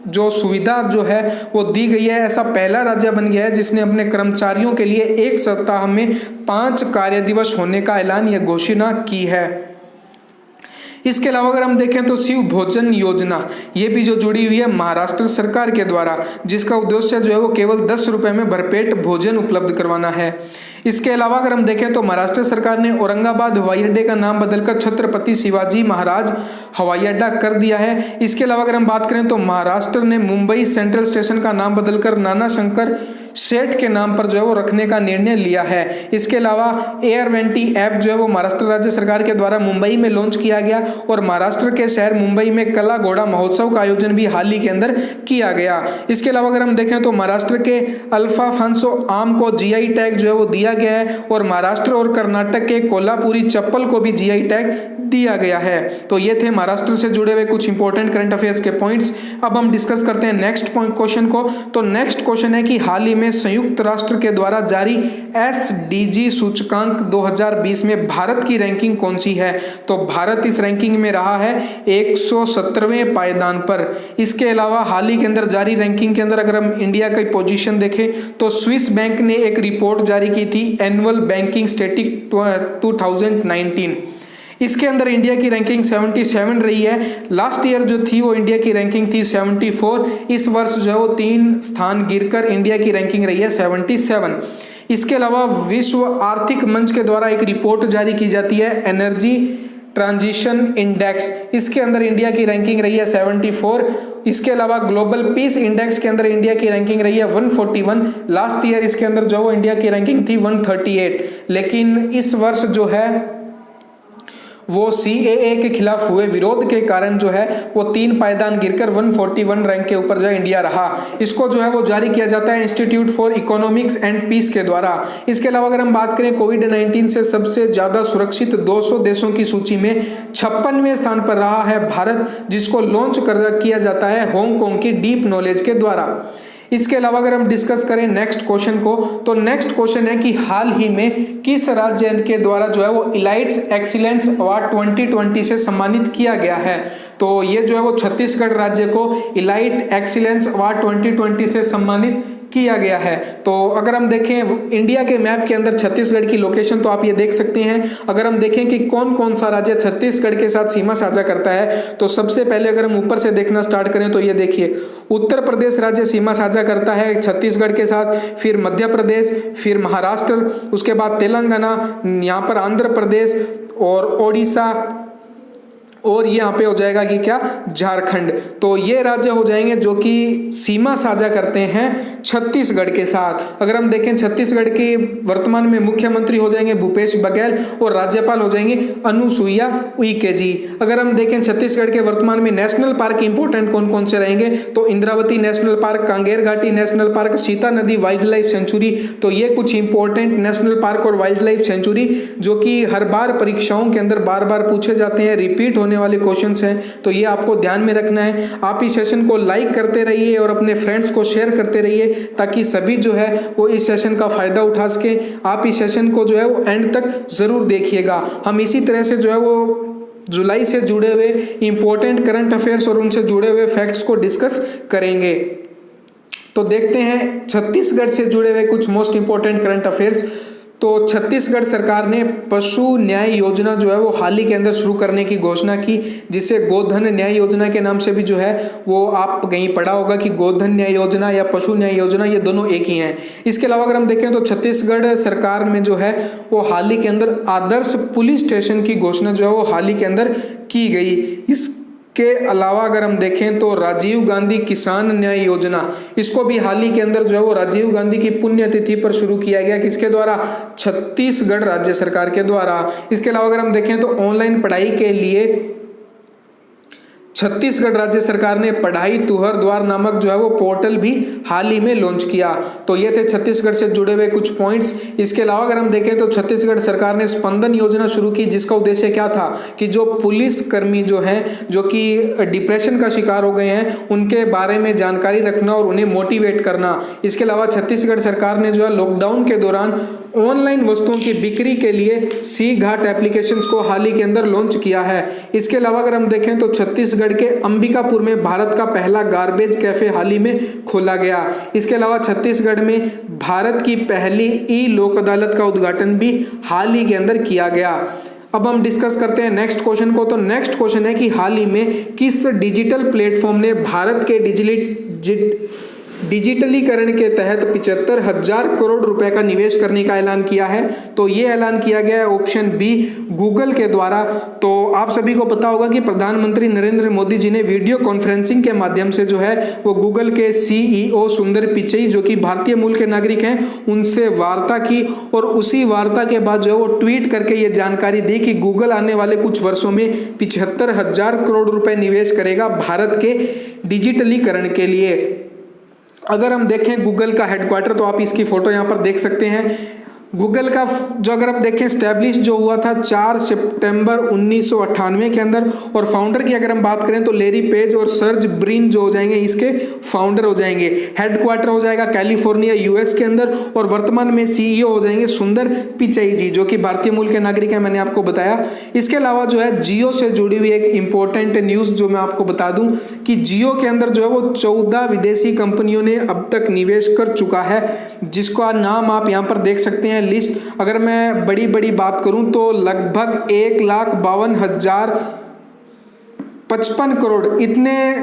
Speaker 1: जो सुविधा जो है वो दी गई है, ऐसा पहला राज्य बन गया है जिसने अपने कर्मचारियों के लिए एक सप्ताह में 5 कार्य दिवस होने का ऐलान या घोषणा की है। इसके अलावा अगर हम देखें तो शिव भोजन योजना, ये भी जो जुड़ी हुई है महाराष्ट्र सरकार के द्वारा, जिसका उद्देश्य जो है वो केवल 10 रुपए में भरपेट भोजन उपलब्ध करवाना है। इसके अलावा अगर हम देखें तो महाराष्ट्र सरकार ने औरंगाबाद हवाई अड्डे का नाम बदलकर छत्रपति शिवाजी महाराज हवाई अड्डा कर दिया है। इसके अलावा अगर हम बात करें तो महाराष्ट्र ने मुंबई सेंट्रल स्टेशन का नाम बदलकर नाना शंकर शेठ के नाम पर जो है वो रखने का निर्णय लिया है। इसके अलावा एयर20 ऐप जो है वो महाराष्ट्र राज्य सरकार के द्वारा मुंबई में लॉन्च किया गया, और महाराष्ट्र के शहर मुंबई में कला घोड़ा महोत्सव का आयोजन भी हाल ही के अंदर किया गया। इसके अलावा अगर हम देखें तो महाराष्ट्र के अल्फाफांसो आम को जीआई टैग जो है वो दिया गया है, और महाराष्ट्र और कर्नाटक के कोल्हापुरी चप्पल को भी जीआई टैग दिया गया है। तो ये थे महाराष्ट्र से जुड़े हुए कुछ इंपॉर्टेंट करंट अफेयर्स के पॉइंट्स। अब हम डिस्कस करते हैं नेक्स्ट पॉइंट क्वेश्चन को। तो नेक्स्ट क्वेश्चन है कि हाल ही में संयुक्त राष्ट्र के द्वारा जारी एसडीजी सूचकांक 2020 में भारत की रैंकिंग कौन सी है? तो भारत इस रैंकिंग में रहा है 117वें पायदान पर। इसके अलावा हाल ही के अंदर जारी रैंकिंग के अंदर अगर हम इंडिया की पोजीशन देखें तो स्विस बैंक ने एक रिपोर्ट जारी की थी, एनुअल बैंकिंग स्टैटिक 2019। इसके अंदर इंडिया की रैंकिंग 77 रही है। लास्ट ईयर जो थी वो इंडिया की रैंकिंग थी 74। इस वर्ष जो है वो 3 स्थान गिरकर इंडिया की रैंकिंग रही है 77। इसके अलावा विश्व आर्थिक मंच के द्वारा एक रिपोर्ट जारी की जाती है, एनर्जी ट्रांजिशन इंडेक्स। इसके अंदर इंडिया की रैंकिंग रही है 74। इसके अलावा ग्लोबल पीस इंडेक्स के अंदर इंडिया की रैंकिंग रही है 141। लास्ट ईयर इसके अंदर जो वो इंडिया की रैंकिंग थी 138। लेकिन इस वर्ष जो है वो सीएए के खिलाफ हुए विरोध के कारण जो है वो 3 पायदान गिरकर 141 रैंक के ऊपर जो है इंडिया रहा। इसको जो है वो जारी किया जाता है Institute for Economics and Peace के द्वारा। इसके अलावा अगर हम बात करें कोविड-19 से सबसे ज्यादा सुरक्षित 200 देशों की सूची में 56वें स्थान पर रहा है भारत, जिसको लॉन्च किया जाता है हांगकांग की डीप नॉलेज के द्वारा। इसके अलावा अगर हम डिस्कस करें नेक्स्ट क्वेश्चन को, तो नेक्स्ट क्वेश्चन है कि हाल ही में किस राज्य के द्वारा जो है वो इलाइट्स एक्सीलेंस अवार्ड 2020 से सम्मानित किया गया है? तो ये जो है वो छत्तीसगढ़ राज्य को इलाइट एक्सीलेंस अवार्ड 2020 से सम्मानित किया गया है। तो अगर हम देखें इंडिया के मैप के अंदर छत्तीसगढ़ की लोकेशन, तो आप ये देख सकते हैं। अगर हम देखें कि कौन कौन सा राज्य छत्तीसगढ़ के साथ सीमा साझा करता है, तो सबसे पहले अगर हम ऊपर से देखना स्टार्ट करें तो ये देखिए, उत्तर प्रदेश राज्य सीमा साझा करता है छत्तीसगढ़ के साथ, फिर मध्य प्रदेश, फिर महाराष्ट्र, उसके बाद तेलंगाना, यहाँ पर आंध्र प्रदेश और ओडिशा, और यहाँ पे हो जाएगा कि क्या, झारखंड। तो ये राज्य हो जाएंगे जो कि सीमा साझा करते हैं छत्तीसगढ़ के साथ। अगर हम देखें छत्तीसगढ़ के वर्तमान में मुख्यमंत्री हो जाएंगे भूपेश बघेल, और राज्यपाल हो जाएंगे अनुसुईया उइके जी। अगर हम देखें छत्तीसगढ़ के वर्तमान में नेशनल पार्क इंपोर्टेंट कौन कौन से रहेंगे, तो इंद्रावती नेशनल पार्क, कांगेर घाटी नेशनल पार्क, सीता नदी वाइल्ड लाइफ सेंचुरी। तो ये कुछ इंपॉर्टेंट नेशनल पार्क और वाइल्ड लाइफ सेंचुरी जो कि हर बार परीक्षाओं के अंदर बार बार पूछे जाते हैं, रिपीट होने वाले क्वेश्चंस हैं। तो ये आपको ध्यान में रखना है। आप इस सेशन को लाइक करते रहिए और अपने फ्रेंड्स को शेयर करते रहिए, ताकि सभी जो है वो इस सेशन का फायदा उठा सके। आप इस सेशन को जो है वो एंड तक जरूर देखिएगा। हम इसी तरह से जो है वो जुलाई से जुड़े हुए इंपॉर्टेंट करंट अफेयर्स और उनसे जुड़े हुए फैक्ट्स को डिस्कस करेंगे। तो देखते हैं छत्तीसगढ़ से जुड़े हुए कुछ मोस्ट इंपॉर्टेंट करंट अफेयर्स। तो छत्तीसगढ़ सरकार ने पशु न्याय योजना जो है वो हाल ही के अंदर शुरू करने की घोषणा की, जिसे गोधन न्याय योजना के नाम से भी जो है वो आप कहीं पढ़ा होगा कि गोधन न्याय योजना या पशु न्याय योजना, ये दोनों एक ही हैं। इसके अलावा अगर हम देखें तो छत्तीसगढ़ सरकार में जो है वो हाल ही के अंदर आदर्श पुलिस स्टेशन की घोषणा जो है वो हाल ही के अंदर की गई। इस के अलावा अगर हम देखें तो राजीव गांधी किसान न्याय योजना, इसको भी हाल ही के अंदर जो है वो राजीव गांधी की पुण्यतिथि पर शुरू किया गया। किसके द्वारा? छत्तीसगढ़ राज्य सरकार के द्वारा। इसके अलावा अगर हम देखें तो ऑनलाइन पढ़ाई के लिए छत्तीसगढ़ राज्य सरकार ने पढ़ाई तुहर द्वार नामक जो है वो पोर्टल भी हाल ही में लॉन्च किया। तो ये थे छत्तीसगढ़ से जुड़े हुए कुछ पॉइंट्स। इसके अलावा अगर हम देखें तो छत्तीसगढ़ सरकार ने स्पंदन योजना शुरू की, जिसका उद्देश्य क्या था कि जो पुलिस कर्मी जो हैं जो कि डिप्रेशन का शिकार हो गए हैं उनके बारे में जानकारी रखना और उन्हें मोटिवेट करना। इसके अलावा छत्तीसगढ़ सरकार ने जो है लॉकडाउन के दौरान ऑनलाइन वस्तुओं की बिक्री के लिए सी घाट एप्लीकेशंस को हाल ही के अंदर लॉन्च किया है। इसके अलावा अगर हम देखें तो छत्तीसगढ़ के अंबिकापुर में भारत का पहला गार्बेज कैफे हाल ही में खोला गया। इसके अलावा छत्तीसगढ़ में भारत की पहली ई लोक अदालत का उद्घाटन भी हाल ही के अंदर किया गया। अब हम डिस्कस करते हैं नेक्स्ट क्वेश्चन को। तो नेक्स्ट क्वेश्चन है कि हाल ही में किस डिजिटल प्लेटफॉर्म ने भारत के डिजिटलीकरण के तहत 75,000 करोड़ रुपए का निवेश करने का ऐलान किया है? तो ये ऐलान किया गया है ऑप्शन बी, गूगल के द्वारा। तो आप सभी को पता होगा कि प्रधानमंत्री नरेंद्र मोदी जी ने वीडियो कॉन्फ्रेंसिंग के माध्यम से जो है वो गूगल के सीईओ सुंदर पिचई, जो कि भारतीय मूल के नागरिक हैं, उनसे वार्ता की और उसी वार्ता के बाद जो है वो ट्वीट करके ये जानकारी दी कि गूगल आने वाले कुछ वर्षों में 75,000 करोड़ रुपए निवेश करेगा भारत के डिजिटलीकरण के लिए। अगर हम देखें गूगल का हेडक्वार्टर, तो आप इसकी फोटो यहां पर देख सकते हैं। गूगल का जो अगर हम देखें स्टैब्लिश जो हुआ था 4 सितंबर 1998 के अंदर, और फाउंडर की अगर हम बात करें तो लेरी पेज और सर्ज ब्रिन जो हो जाएंगे इसके फाउंडर हो जाएंगे। हेडक्वार्टर हो जाएगा कैलिफोर्निया यूएस के अंदर, और वर्तमान में सीईओ हो जाएंगे सुंदर पिचई जी, जो कि भारतीय मूल के नागरिक हैं, मैंने आपको बताया। इसके अलावा जो है जियो से जुड़ी हुई एक इंपॉर्टेंट न्यूज जो मैं आपको बता दूं कि जियो के अंदर जो है वो 14 विदेशी कंपनियों ने अब तक निवेश कर चुका है, जिसका नाम आप यहां पर देख सकते हैं लिस्ट। अगर मैं बड़ी बड़ी बात करूं तो लगभग 1,52,055 करोड़, इतने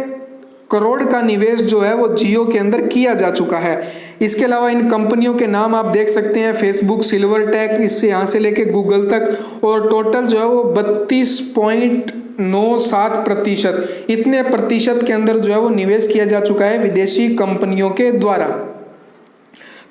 Speaker 1: करोड़ का निवेश जो है वो जियो के अंदर किया जा चुका है। इसके अलावा इन कंपनियों के नाम आप देख सकते हैं, फेसबुक, सिल्वर टेक, इससे यहां से लेके गूगल तक, और टोटल जो है वो 32.97%, इतने प्रतिशत के अंदर जो है वो निवेश किया जा चुका है विदेशी कंपनियों के द्वारा।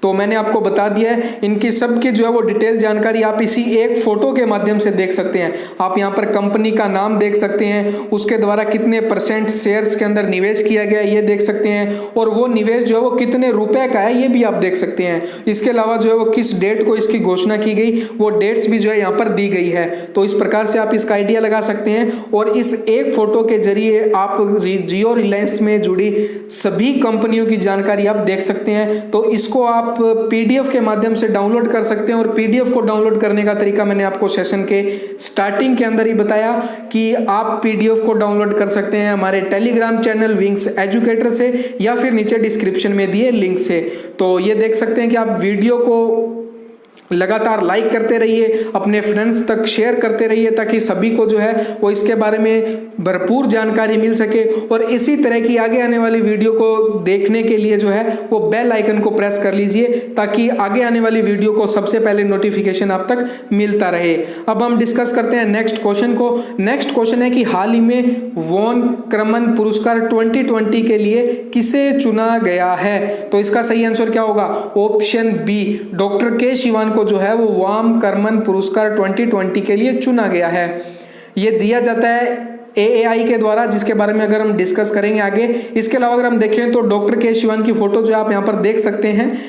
Speaker 1: तो मैंने आपको बता दिया है, इनकी सबकी जो है वो डिटेल जानकारी आप इसी एक फोटो के माध्यम से देख सकते हैं। आप यहां पर कंपनी का नाम देख सकते हैं, उसके द्वारा कितने % शेयर्स के अंदर निवेश किया गया ये देख सकते हैं, और वो निवेश जो है वो कितने रुपए का है ये भी आप देख सकते हैं। इसके अलावा जो है वो किस डेट को इसकी घोषणा की गई वो डेट्स भी जो है यहाँ पर दी गई है। तो इस प्रकार से आप इसका आइडिया लगा सकते हैं, और इस एक फोटो के जरिए आप जियो रिलायंस में जुड़ी सभी कंपनियों की जानकारी आप देख सकते हैं। तो इसको आप पीडीएफ के माध्यम से डाउनलोड कर सकते हैं, और पीडीएफ को डाउनलोड करने का तरीका मैंने आपको सेशन के स्टार्टिंग के अंदर ही बताया कि आप पीडीएफ को डाउनलोड कर सकते हैं हमारे टेलीग्राम चैनल विंग्स एजुकेटर से, या फिर नीचे डिस्क्रिप्शन में दिए लिंक से। तो ये देख सकते हैं कि आप वीडियो को लगातार लाइक करते रहिए, अपने फ्रेंड्स तक शेयर करते रहिए, ताकि सभी को जो है वो इसके बारे में भरपूर जानकारी मिल सके। और इसी तरह की आगे आने वाली वीडियो को देखने के लिए जो है वो बेल आइकन को प्रेस कर लीजिए, ताकि आगे आने वाली वीडियो को सबसे पहले नोटिफिकेशन आप तक मिलता रहे। अब हम डिस्कस करते हैं नेक्स्ट क्वेश्चन को। नेक्स्ट क्वेश्चन है कि हाल ही में वॉन करमन पुरस्कार 2020 के लिए किसे चुना गया है? तो इसका सही आंसर क्या होगा? ऑप्शन बी, डॉक्टर के शिवान को जो है वो वाम करमन पुरस्कार 2020 के लिए चुना गया है। ये दिया जाता है AAI के द्वारा, जिसके बारे में अगर हम डिस्कस करेंगे आगे। इसके अलावा अगर हम देखें तो डॉक्टर के शिवान की फोटो जो आप यहाँ पर देख सकते हैं,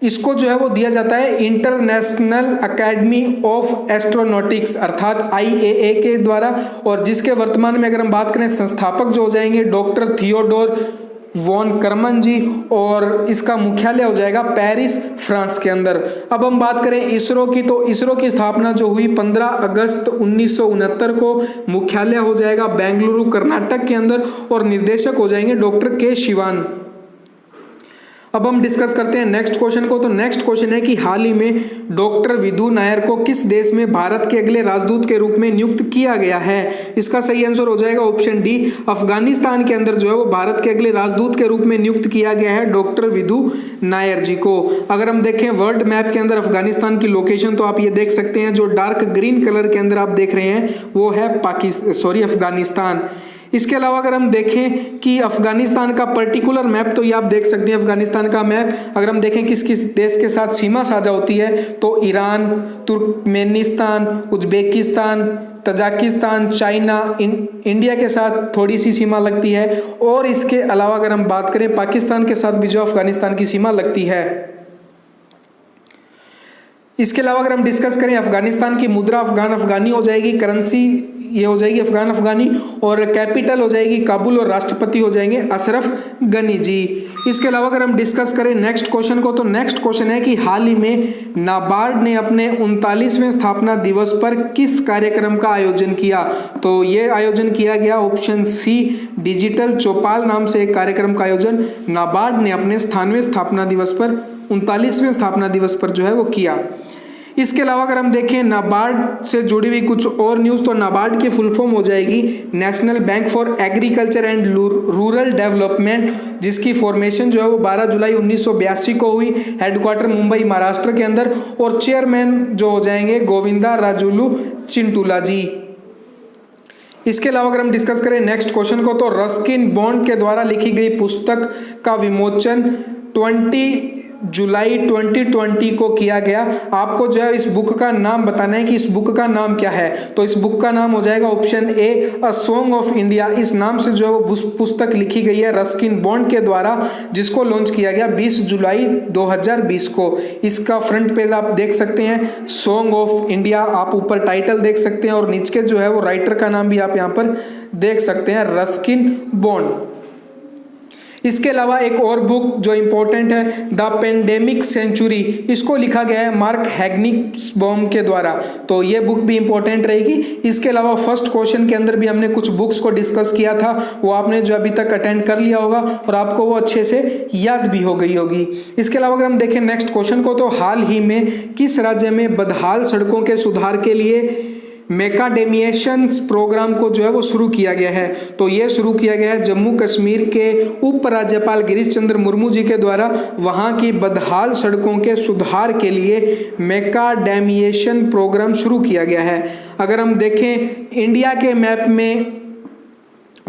Speaker 1: इसको जो है वो दिया जाता है इंटरनेशनल एकेडमी ऑफ एस्ट्रोनॉटिक्स अर्थात IAA के द्वारा, और जिसके वर्तमान में अगर हम बात करें संस्थापक जो हो जाएंगे डॉक्टर थियोडोर वॉन करमन जी, और इसका मुख्यालय हो जाएगा पेरिस फ्रांस के अंदर। अब हम बात करें इसरो की, तो इसरो की स्थापना जो हुई 15 अगस्त 1969 को, मुख्यालय हो जाएगा बेंगलुरु कर्नाटक के अंदर, और निर्देशक हो जाएंगे डॉक्टर के शिवान। अब हम डिस्कस करते हैं नेक्स्ट क्वेश्चन को। तो नेक्स्ट क्वेश्चन है कि हाल ही में डॉक्टर विधु नायर को किस देश में भारत के अगले राजदूत के रूप में नियुक्त किया गया है? इसका सही आंसर हो जाएगा ऑप्शन डी, अफगानिस्तान के अंदर जो है वो भारत के अगले राजदूत के रूप में नियुक्त किया गया है डॉक्टर विधु नायर जी को। अगर हम देखें वर्ल्ड मैप के अंदर अफगानिस्तान की लोकेशन, तो आप ये देख सकते हैं, जो डार्क ग्रीन कलर के अंदर आप देख रहे हैं वो है अफगानिस्तान। इसके अलावा अगर हम देखें कि अफगानिस्तान का पर्टिकुलर मैप, तो ये आप देख सकते हैं अफगानिस्तान का मैप। अगर हम देखें किस किस देश के साथ सीमा साझा होती है, तो Iran, Turkmenistan, Uzbekistan, Tajikistan, China, India के साथ थोड़ी सी सीमा लगती है। और इसके अलावा अगर हम बात करें पाकिस्तान के साथ भी जो अफगानिस्तान की सीमा लगती है। इसके अलावा अगर हम डिस्कस करें अफगानिस्तान की मुद्रा अफगान अफगानी हो जाएगी, करेंसी ये हो जाएगी अफगान अफगानी, और कैपिटल हो जाएगी काबुल, और राष्ट्रपति हो जाएंगे अशरफ गनी जी। इसके अलावा अगर हम डिस्कस करें नेक्स्ट क्वेश्चन को, तो नेक्स्ट क्वेश्चन है कि हाल ही में नाबार्ड ने अपने 39वें स्थापना दिवस पर किस कार्यक्रम का आयोजन किया? तो ये आयोजन किया गया ऑप्शन सी, डिजिटल चौपाल नाम से एक कार्यक्रम का आयोजन नाबार्ड ने अपने 39वें स्थापना दिवस पर 39वें स्थापना दिवस पर जो है वो किया। इसके अलावा अगर हम देखें नाबार्ड से जुड़ी हुई कुछ और न्यूज़, तो नाबार्ड की फुल फॉर्म हो जाएगी national bank for agriculture and rural development, जिसकी फॉर्मेशन जो है वो 12 जुलाई 1982 को हुई। हेडक्वार्टर मुंबई महाराष्ट्र के अंदर, और चेयरमैन जो हो जाएंगे गोविंदा राजुलू चिंटूला जी। इसके अलावा अगर हम डिस्कस करें नेक्स्ट क्वेश्चन को, तो रस्किन बॉन्ड के द्वारा लिखी गई पुस्तक का विमोचन 20 जुलाई 2020 को किया गया। आपको जो है इस बुक का नाम बताना है कि इस बुक का नाम क्या है। तो इस बुक का नाम हो जाएगा option A, a song of India. इस नाम से जो है वो पुस्तक लिखी गई है रस्किन बॉन्ड के द्वारा, जिसको लॉन्च किया गया 20 जुलाई 2020 को। इसका फ्रंट पेज आप देख सकते हैं, सॉन्ग ऑफ इंडिया, आप ऊपर टाइटल देख सकते हैं, और नीचे जो है वो राइटर का नाम भी आप यहाँ पर देख सकते हैं, रस्किन बॉन्ड। इसके अलावा एक और बुक जो इंपॉर्टेंट है, द पेंडेमिक सेंचुरी, इसको लिखा गया है मार्क हैग्निक्सबॉम के द्वारा। तो ये बुक भी इंपॉर्टेंट रहेगी। इसके अलावा फर्स्ट क्वेश्चन के अंदर भी हमने कुछ बुक्स को डिस्कस किया था, वो आपने जो अभी तक अटेंड कर लिया होगा और आपको वो अच्छे से याद भी हो गई होगी। इसके अलावा अगर हम देखें नेक्स्ट क्वेश्चन को, तो हाल ही में किस राज्य में बदहाल सड़कों के सुधार के लिए मैकाडेमिएशन प्रोग्राम को जो है वो शुरू किया गया है? तो ये शुरू किया गया है जम्मू कश्मीर के उपराज्यपाल गिरीश चंद्र मुर्मू जी के द्वारा। वहाँ की बदहाल सड़कों के सुधार के लिए मैकाडेमिएशन प्रोग्राम शुरू किया गया है। अगर हम देखें इंडिया के मैप में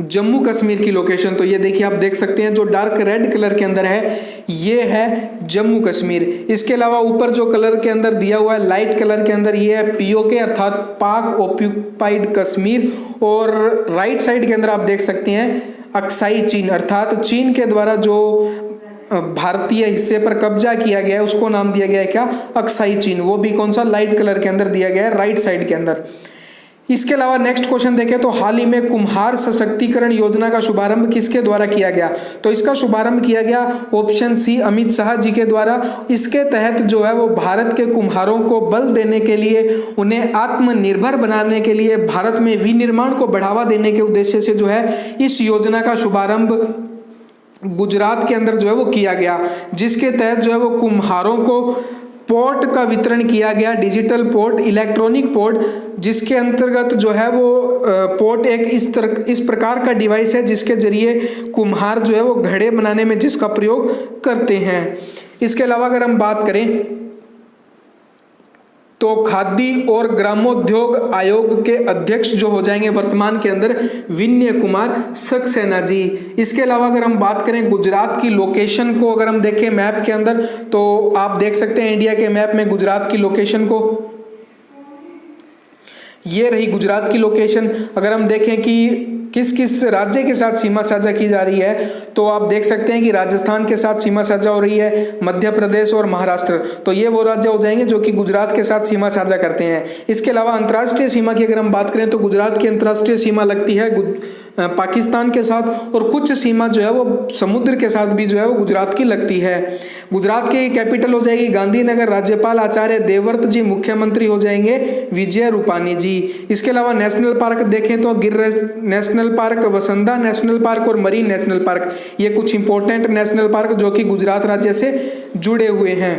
Speaker 1: जम्मू कश्मीर की लोकेशन, तो ये देखिए आप देख सकते हैं जो डार्क रेड कलर के अंदर है, ये है जम्मू कश्मीर। इसके अलावा ऊपर जो कलर के अंदर दिया हुआ है लाइट कलर के अंदर, ये है पीओके अर्थात पाक ऑक्यूपाइड कश्मीर। और राइट साइड के अंदर आप देख सकते हैं अक्साई चीन, अर्थात चीन के द्वारा जो भारतीय हिस्से पर कब्जा किया गया है उसको नाम दिया गया है क्या? अक्साई चीन। वो भी कौन सा? लाइट कलर के अंदर दिया गया है राइट साइड के अंदर। इसके अलावा नेक्स्ट क्वेश्चन देखें, तो हाल ही में कुम्हार सशक्तिकरण योजना का शुभारंभ किसके द्वारा किया गया? तो इसका शुभारंभ किया गया ऑप्शन सी, अमित शाह जी के द्वारा। इसके तहत जो है वो भारत के कुम्हारों को बल देने के लिए, उन्हें आत्मनिर्भर बनाने के लिए, भारत में विनिर्माण को बढ़ावा देने के उद्देश्य से जो है इस योजना का शुभारंभ गुजरात के अंदर जो है वो किया गया, जिसके तहत जो है वो कुम्हारों को पोर्ट का वितरण किया गया, डिजिटल पोर्ट, इलेक्ट्रॉनिक पोर्ट, जिसके अंतर्गत जो है वो पोर्ट एक इस प्रकार का डिवाइस है जिसके जरिए कुम्हार जो है वो घड़े बनाने में जिसका प्रयोग करते हैं। इसके अलावा अगर हम बात करें तो खादी और ग्रामोद्योग आयोग के अध्यक्ष जो हो जाएंगे वर्तमान के अंदर विनय कुमार सक्सेना जी। इसके अलावा अगर हम बात करें गुजरात की लोकेशन को, अगर हम देखें मैप के अंदर, तो आप देख सकते हैं इंडिया के मैप में गुजरात की लोकेशन को, ये रही गुजरात की लोकेशन। अगर हम देखें कि किस किस राज्य के साथ सीमा साझा की जा रही है, तो आप देख सकते हैं कि राजस्थान के साथ सीमा साझा हो रही है, मध्य प्रदेश और महाराष्ट्र। तो ये वो राज्य हो जाएंगे जो कि गुजरात के साथ सीमा साझा करते हैं। इसके अलावा अंतर्राष्ट्रीय सीमा की अगर हम बात करें तो गुजरात की अंतर्राष्ट्रीय सीमा लगती है पाकिस्तान के साथ, और कुछ सीमा जो है वो समुद्र के साथ भी जो है वो गुजरात की लगती है। गुजरात की कैपिटल हो जाएगी गांधीनगर, राज्यपाल आचार्य देवव्रत जी, मुख्यमंत्री हो जाएंगे विजय रूपानी जी। इसके अलावा नेशनल पार्क देखें तो गिर नेशनल पार्क, वसंदा नेशनल पार्क और मरीन नेशनल पार्क, ये कुछ इंपॉर्टेंट नेशनल पार्क जो कि गुजरात राज्य से जुड़े हुए हैं।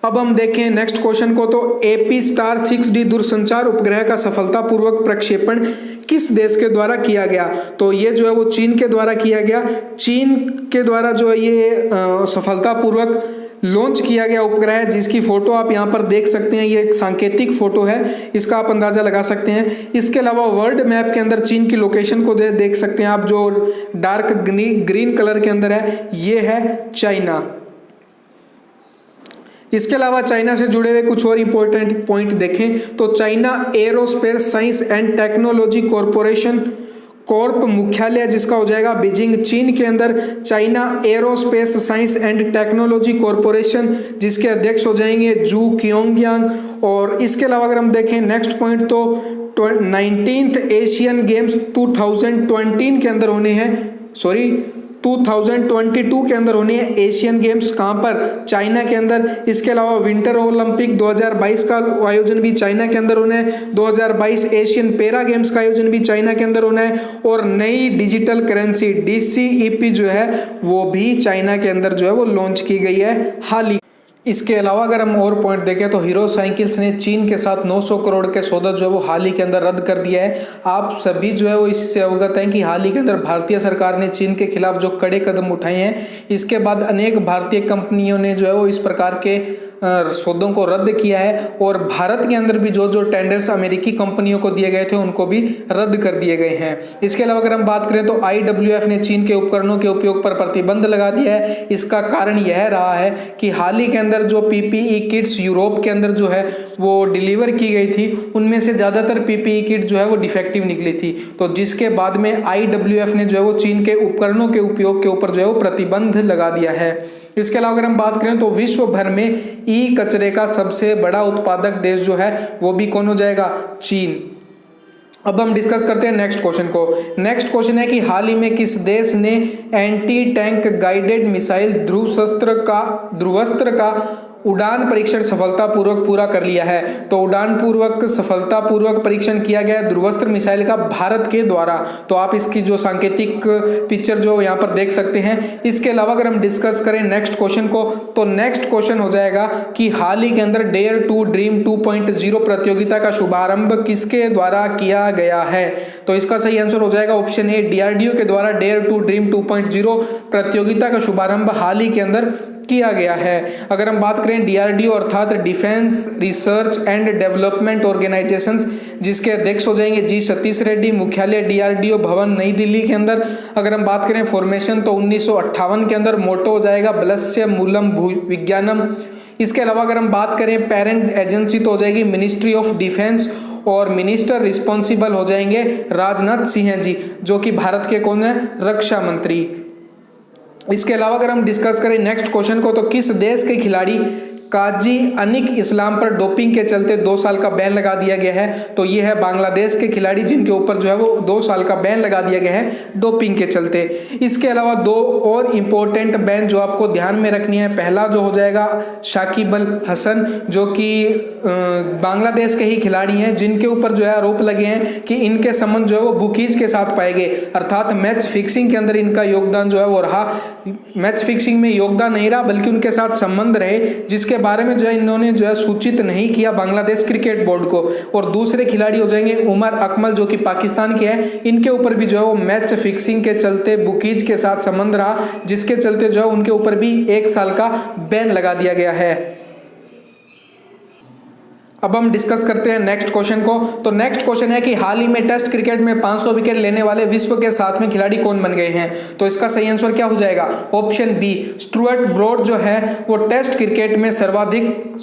Speaker 1: अब हम देखें नेक्स्ट क्वेश्चन को, तो एपीस्टार 6D दूरसंचार उपग्रह का सफलतापूर्वक प्रक्षेपण किस देश के द्वारा किया गया? तो ये जो है वो चीन के द्वारा किया गया। चीन के द्वारा जो है ये सफलतापूर्वक लॉन्च किया गया उपग्रह है, जिसकी फोटो आप यहाँ पर देख सकते हैं। ये एक सांकेतिक फोटो है, इसका आप अंदाजा लगा सकते हैं। इसके अलावा वर्ल्ड मैप के अंदर चीन की लोकेशन को देख सकते हैं आप, जो डार्क ग्रीन कलर के अंदर है, ये है चाइना। इसके अलावा चाइना से जुड़े हुए कुछ और इंपॉर्टेंट पॉइंट देखें तो China aerospace science and technology corporation Corp मुख्यालय जिसका हो जाएगा बीजिंग, चीन के अंदर China aerospace science and technology corporation, जिसके अध्यक्ष हो जाएंगे जू क्योंगयांग। और इसके अलावा अगर हम देखें नेक्स्ट पॉइंट तो 19th एशियन गेम्स 2022 के अंदर होने हैं, 2022 के अंदर होनी है एशियन गेम्स, कहाँ पर? चाइना के अंदर। इसके अलावा विंटर ओलंपिक 2022 का आयोजन भी चाइना के अंदर होना है। 2022 एशियन पैरा गेम्स का आयोजन भी चाइना के अंदर होना है। और नई डिजिटल करेंसी DCEP जो है वो भी चाइना के अंदर जो है वो लॉन्च की गई है हाल ही। इसके अलावा अगर हम और पॉइंट देखें तो हीरो साइकिल्स ने चीन के साथ 900 करोड़ के सौदा जो है वो हाल ही के अंदर रद्द कर दिया है। आप सभी जो है वो इससे अवगत हैं कि हाल ही के अंदर भारतीय सरकार ने चीन के खिलाफ जो कड़े कदम उठाए हैं, इसके बाद अनेक भारतीय कंपनियों ने जो है वो इस प्रकार के सौदों को रद्द किया है। और भारत के अंदर भी जो टेंडर्स अमेरिकी कंपनियों को दिए गए थे उनको भी रद्द कर दिए गए हैं। इसके अलावा अगर हम बात करें तो IWF ने चीन के उपकरणों के उपयोग पर प्रतिबंध लगा दिया है। इसका कारण यह रहा है कि हाल ही के अंदर जो PPE किट्स यूरोप के अंदर जो है वो डिलीवर की गई थी, उनमें से ज़्यादातर PPE किट जो है वो डिफेक्टिव निकली थी, तो जिसके बाद में IWF ने जो है वो चीन के उपकरणों के उपयोग के ऊपर जो है वो प्रतिबंध लगा दिया है। इसके अलावा अगर हम बात करें तो विश्व भर में कचरे का सबसे बड़ा उत्पादक देश जो है वो भी कौन हो जाएगा? चीन। अब हम डिस्कस करते हैं नेक्स्ट क्वेश्चन को। नेक्स्ट क्वेश्चन है कि हाल ही में किस देश ने anti tank guided missile Dhruvastra का उड़ान परीक्षण सफलतापूर्वक पूरा कर लिया है? तो सफलतापूर्वक परीक्षण किया गया ध्रुवस्त्र मिसाइल का भारत के द्वारा। तो आप इसकी जो सांकेतिक पिक्चर जो यहाँ पर देख सकते हैं। इसके अलावा अगर हम डिस्कस करें नेक्स्ट क्वेश्चन को तो नेक्स्ट क्वेश्चन हो जाएगा कि हाल ही के अंदर डेयर टू ड्रीम 2.0 प्रतियोगिता का शुभारंभ किसके द्वारा किया गया है? तो इसका सही आंसर हो जाएगा ऑप्शन ए, DRDO के द्वारा डेयर टू ड्रीम 2.0 प्रतियोगिता का शुभारंभ हाल ही के अंदर किया गया है। अगर हम बात करें DRDO अर्थात defence research and development organisations, जिसके अध्यक्ष हो जाएंगे जी सतीश रेड्डी, मुख्यालय DRDO भवन नई दिल्ली के अंदर। अगर हम बात करें फॉर्मेशन तो 1958 के अंदर, मोटो हो जाएगा बलस्य मूलम विज्ञानम। इसके अलावा अगर हम बात करें पेरेंट एजेंसी तो हो जाएगी मिनिस्ट्री ऑफ डिफेंस और मिनिस्टर रिस्पॉन्सिबल हो जाएंगे राजनाथ सिंह जी, जो कि भारत के कौन है? रक्षा मंत्री। इसके अलावा अगर हम डिस्कस करें नेक्स्ट क्वेश्चन को तो किस देश के खिलाड़ी काजी अनिक इस्लाम पर डोपिंग के चलते 2 साल का बैन लगा दिया गया है? तो ये है बांग्लादेश के खिलाड़ी, जिनके ऊपर जो है वो 2 साल का बैन लगा दिया गया है डोपिंग के चलते। इसके अलावा 2 और इंपॉर्टेंट बैन जो आपको ध्यान में रखनी है। पहला जो हो जाएगा शाकिब अल हसन, जो कि बांग्लादेश के ही खिलाड़ी हैं, जिनके ऊपर जो है आरोप लगे हैं कि इनके संबंध जो है वो बुकीज के साथ पाए गए, अर्थात मैच फिक्सिंग के अंदर इनका योगदान जो है वो रहा। मैच फिक्सिंग में योगदान नहीं रहा बल्कि उनके साथ संबंध रहे, जिसके बारे में जो है इन्होंने जो है सूचित नहीं किया बांग्लादेश क्रिकेट बोर्ड को। और दूसरे खिलाड़ी हो जाएंगे उमर अकमल, जो कि पाकिस्तान के हैं। इनके ऊपर भी जो है वो मैच फिक्सिंग के चलते बुकीज के साथ संबंध रहा, जिसके चलते जो है उनके ऊपर भी 1 साल का बैन लगा दिया गया है। अब हम डिस्कस करते हैं नेक्स्ट क्वेश्चन को। तो नेक्स्ट क्वेश्चन है कि हाल ही में टेस्ट क्रिकेट में 500 विकेट लेने वाले विश्व के 7वें खिलाड़ी कौन बन गए हैं? तो इसका सही आंसर क्या हो जाएगा? ऑप्शन बी, स्टुअर्ट ब्रॉड जो है वो टेस्ट क्रिकेट में सर्वाधिक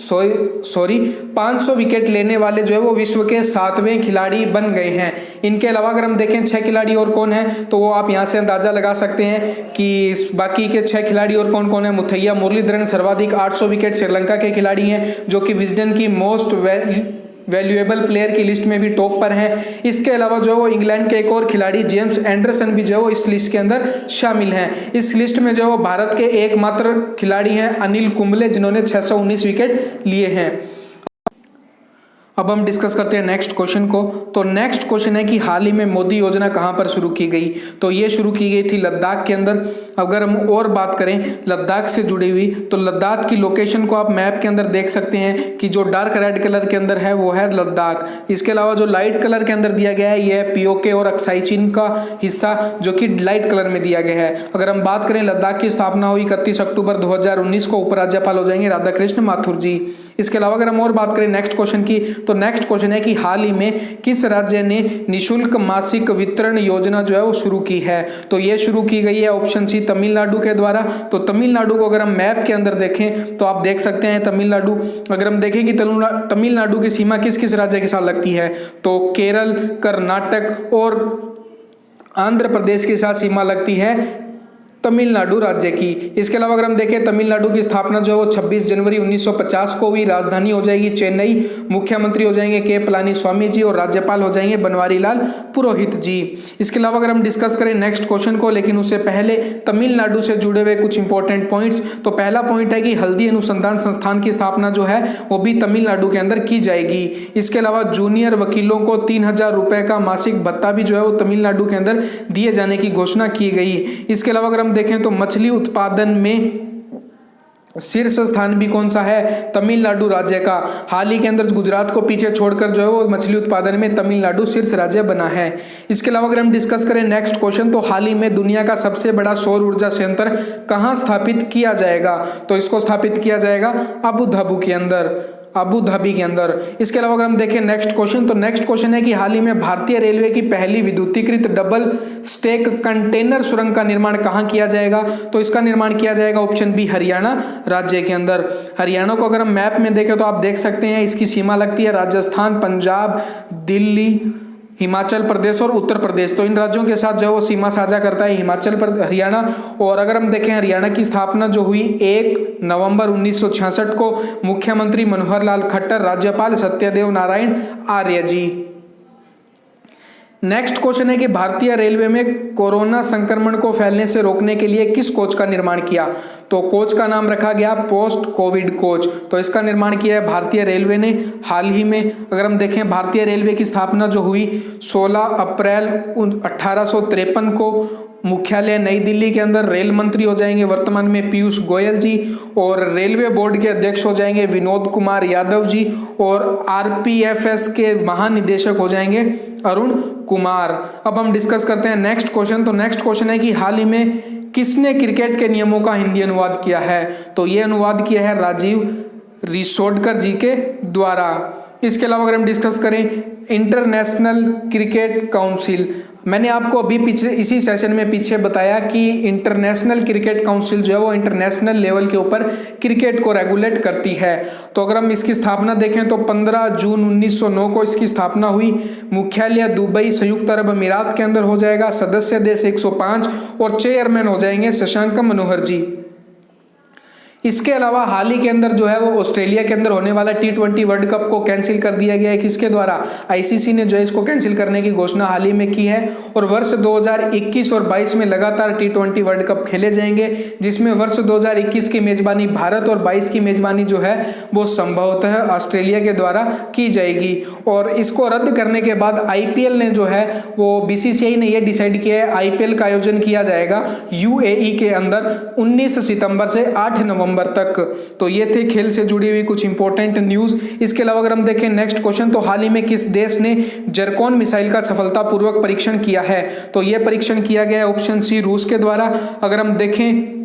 Speaker 1: 500 विकेट लेने वाले जो है वो विश्व के 7वें खिलाड़ी बन गए हैं। इनके अलावा अगर हम देखें 6 खिलाड़ी और कौन है, तो वो आप यहाँ से अंदाजा लगा सकते हैं कि बाकी के 6 खिलाड़ी और कौन कौन है। मुथैया मुरलीधरन सर्वाधिक 800 विकेट श्रीलंका के खिलाड़ी हैं, जो कि विजडन की मोस्ट वैल्यूएबल प्लेयर की लिस्ट में भी टॉप पर हैं। इसके अलावा जो है वो इंग्लैंड के एक और खिलाड़ी जेम्स एंडरसन भी जो है वो इस लिस्ट के अंदर शामिल हैं। इस लिस्ट में जो है वो भारत के एकमात्र खिलाड़ी हैं अनिल कुंबले, जिन्होंने 619 विकेट लिए हैं। अब हम डिस्कस करते हैं नेक्स्ट क्वेश्चन को। तो नेक्स्ट क्वेश्चन है कि हाल ही में मोदी योजना कहां पर शुरू की गई? तो ये शुरू की गई थी लद्दाख के अंदर। अगर हम और बात करें लद्दाख से जुड़ी हुई, तो लद्दाख की लोकेशन को आप मैप के अंदर देख सकते हैं कि जो डार्क रेड कलर के अंदर है वो है लद्दाख। इसके अलावा जो लाइट कलर के अंदर दिया गया है ये है पीओके और अक्साई चीन का हिस्सा, जो कि लाइट कलर में दिया गया है। अगर हम बात करें लद्दाख की स्थापना हुई 31 अक्टूबर 2019 को, उपराज्यपाल हो जाएंगे राधाकृष्ण माथुर जी। इसके अलावा अगर हम और बात करें नेक्स्ट क्वेश्चन की, तो नेक्स्ट क्वेश्चन है कि हाल ही में किस राज्य ने निशुल्क मासिक वितरण योजना जो है वो शुरू की है? तो ये शुरू की गई है ऑप्शन सी तमिलनाडु के द्वारा। तो तमिलनाडु को अगर हम मैप के अंदर देखें तो आप देख सकते हैं तमिलनाडु। अगर हम देखें कि तमिलनाडु की सीमा किस किस राज्य के साथ लगती है, तो केरल, कर्नाटक और आंध्र प्रदेश के साथ सीमा लगती है तमिलनाडु राज्य की। इसके अलावा अगर हम देखें तमिलनाडु की स्थापना जो है वो 26 जनवरी 1950 को हुई। राजधानी हो जाएगी चेन्नई, मुख्यमंत्री हो जाएंगे के पलानीस्वामी जी और राज्यपाल हो जाएंगे बनवारी लाल पुरोहित जी। इसके अलावा अगर हम डिस्कस करें नेक्स्ट क्वेश्चन को, लेकिन उससे पहले तमिलनाडु से जुड़े हुए कुछ इंपॉर्टेंट पॉइंट्स। तो पहला पॉइंट है कि हल्दी अनुसंधान संस्थान की स्थापना जो है वो भी तमिलनाडु के अंदर की जाएगी। इसके अलावा जूनियर वकीलों को 3000 रुपए का मासिक भत्ता भी जो है वो तमिलनाडु के अंदर दिए जाने की घोषणा की गई। इसके अलावा अगर देखें तो मछली उत्पादन में शीर्ष स्थान भी कौन सा है? तमिलनाडु राज्य का। हाल ही के अंदर गुजरात को पीछे छोड़कर जो है वो मछली उत्पादन में तमिलनाडु शीर्ष राज्य बना है। इसके अलावा अगर हम डिस्कस करें नेक्स्ट क्वेश्चन, तो हाल ही में दुनिया का सबसे बड़ा सौर ऊर्जा संयंत्र कहां स्थापित किया जाएगा? तो इसको स्थापित किया जाएगा अबू धाबी के अंदर। इसके अलावा अगर हम देखें नेक्स्ट क्वेश्चन, तो नेक्स्ट क्वेश्चन है कि हाल ही में भारतीय रेलवे की पहली विद्युतीकृत डबल स्टेक कंटेनर सुरंग का निर्माण कहां किया जाएगा? तो इसका निर्माण किया जाएगा ऑप्शन बी हरियाणा राज्य के अंदर। हरियाणा को अगर हम मैप में देखें तो आप देख सकते हैं इसकी सीमा लगती है राजस्थान, पंजाब, दिल्ली, हिमाचल प्रदेश और उत्तर प्रदेश। तो इन राज्यों के साथ जो है वो सीमा साझा करता है हिमाचल प्रदेश, हरियाणा। और अगर हम देखें हरियाणा की स्थापना जो हुई 1 नवंबर 1966 को, मुख्यमंत्री मनोहर लाल खट्टर, राज्यपाल सत्यदेव नारायण आर्य जी। नेक्स्ट क्वेश्चन है कि भारतीय रेलवे में कोरोना संक्रमण को फैलने से रोकने के लिए किस कोच का निर्माण किया? तो कोच का नाम रखा गया पोस्ट कोविड कोच। तो इसका निर्माण किया है भारतीय रेलवे ने हाल ही में। अगर हम देखें भारतीय रेलवे की स्थापना जो हुई 16 अप्रैल 1853 को, मुख्यालय नई दिल्ली के अंदर। रेल मंत्री हो जाएंगे वर्तमान में पीयूष गोयल जी, और रेलवे बोर्ड के अध्यक्ष हो जाएंगे विनोद कुमार यादव जी, और आरपीएफएस के महानिदेशक हो जाएंगे अरुण कुमार। अब हम डिस्कस करते हैं नेक्स्ट क्वेश्चन। तो नेक्स्ट क्वेश्चन है कि हाल ही में किसने क्रिकेट के नियमों का हिंदी अनुवाद किया है? तो ये अनुवाद किया है राजीव रिसोडकर जी के द्वारा। इसके अलावा अगर हम डिस्कस करें इंटरनेशनल क्रिकेट काउंसिल, मैंने आपको अभी पिछले इसी सेशन में पीछे बताया कि इंटरनेशनल क्रिकेट काउंसिल जो है वो इंटरनेशनल लेवल के ऊपर क्रिकेट को रेगुलेट करती है। तो अगर हम इसकी स्थापना देखें तो 15 जून 1909 को इसकी स्थापना हुई। मुख्यालय दुबई संयुक्त अरब अमीरात के अंदर हो जाएगा। सदस्य देश 105 और चेयरमैन हो जाएंगे शशांक मनोहर जी। इसके अलावा हाल ही के अंदर जो है वो ऑस्ट्रेलिया के अंदर होने वाला T20 वर्ल्ड कप को कैंसिल कर दिया गया है। किसके द्वारा? आईसीसी ने जो है इसको कैंसिल करने की घोषणा हाल ही में की है। और वर्ष 2021 और 22 में लगातार T20 वर्ल्ड कप खेले जाएंगे, जिसमें वर्ष 2021 की मेजबानी भारत और 22 की मेजबानी जो है वो संभवतः ऑस्ट्रेलिया के द्वारा की जाएगी। और इसको रद्द करने के बाद IPL ने जो है वो BCCI ने यह डिसाइड किया है IPL का आयोजन किया जाएगा UAE के अंदर 19 सितंबर से 8 नवंबर तक। तो ये थे खेल से जुड़ी हुई कुछ इंपॉर्टेंट न्यूज। इसके अलावा अगर हम देखें नेक्स्ट क्वेश्चन, तो हाल ही में किस देश ने जरकॉन मिसाइल का सफलतापूर्वक परीक्षण किया है? तो यह परीक्षण किया गया है ऑप्शन सी रूस के द्वारा। अगर हम देखें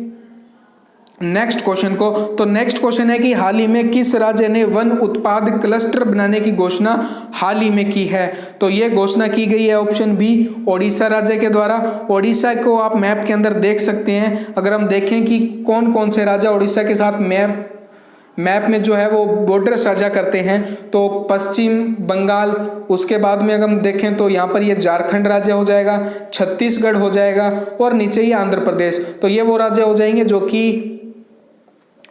Speaker 1: नेक्स्ट क्वेश्चन को, तो नेक्स्ट क्वेश्चन है कि हाल ही में किस राज्य ने वन उत्पाद क्लस्टर बनाने की घोषणा हाल ही में की है? तो यह घोषणा की गई है ऑप्शन बी ओडिशा राज्य के द्वारा। ओडिशा को आप मैप के अंदर देख सकते हैं। अगर हम देखें कि कौन कौन से राज्य ओडिशा के साथ मैप में जो है वो बॉर्डर साझा करते हैं, तो पश्चिम बंगाल, उसके बाद में अगर हम देखें तो यहाँ पर ये झारखंड राज्य हो जाएगा, छत्तीसगढ़ हो जाएगा और नीचे ही आंध्र प्रदेश। तो ये वो राज्य हो जाएंगे जो कि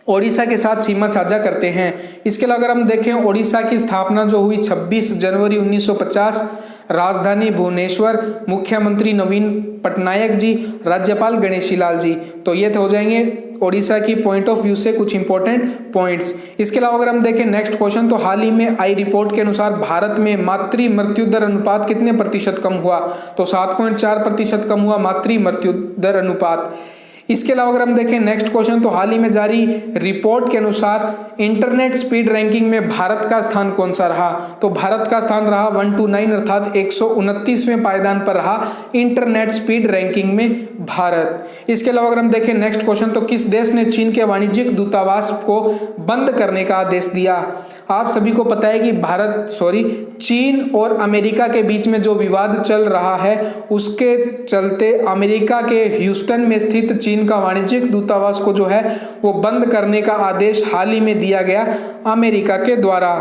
Speaker 1: ओडिशा के साथ सीमा साझा करते हैं। इसके अलावा अगर हम देखें ओडिशा की स्थापना जो हुई 26 जनवरी 1950, राजधानी भुवनेश्वर, मुख्यमंत्री नवीन पटनायक जी, राज्यपाल गणेशी लाल जी। तो ये हो जाएंगे ओडिशा की पॉइंट ऑफ व्यू से कुछ इंपॉर्टेंट पॉइंट्स। इसके अलावा अगर हम देखें नेक्स्ट क्वेश्चन, तो हाल ही में आई रिपोर्ट के अनुसार भारत में मातृ मृत्यु दर अनुपात कितने प्रतिशत कम हुआ? तो 7.4% कम हुआ मातृ मृत्यु दर अनुपात। इसके अलावा अगर हम देखें नेक्स्ट क्वेश्चन, तो हाल ही में जारी रिपोर्ट के अनुसार इंटरनेट स्पीड रैंकिंग में भारत का स्थान कौन सा रहा? तो भारत का स्थान रहा 129 अर्थात 129वें पायदान पर रहा इंटरनेट स्पीड रैंकिंग में भारत। इसके अलावा अगर हम देखें नेक्स्ट क्वेश्चन, तो किस देश ने चीन के वाणिज्यिक दूतावास को बंद करने का आदेश दिया? आप सभी को पता है कि चीन और अमेरिका के बीच में जो विवाद चल रहा है उसके चलते अमेरिका के ह्यूस्टन में स्थित चीन का वाणिज्यिक दूतावास को जो है वो बंद करने का आदेश हाल ही में दिया गया अमेरिका के द्वारा,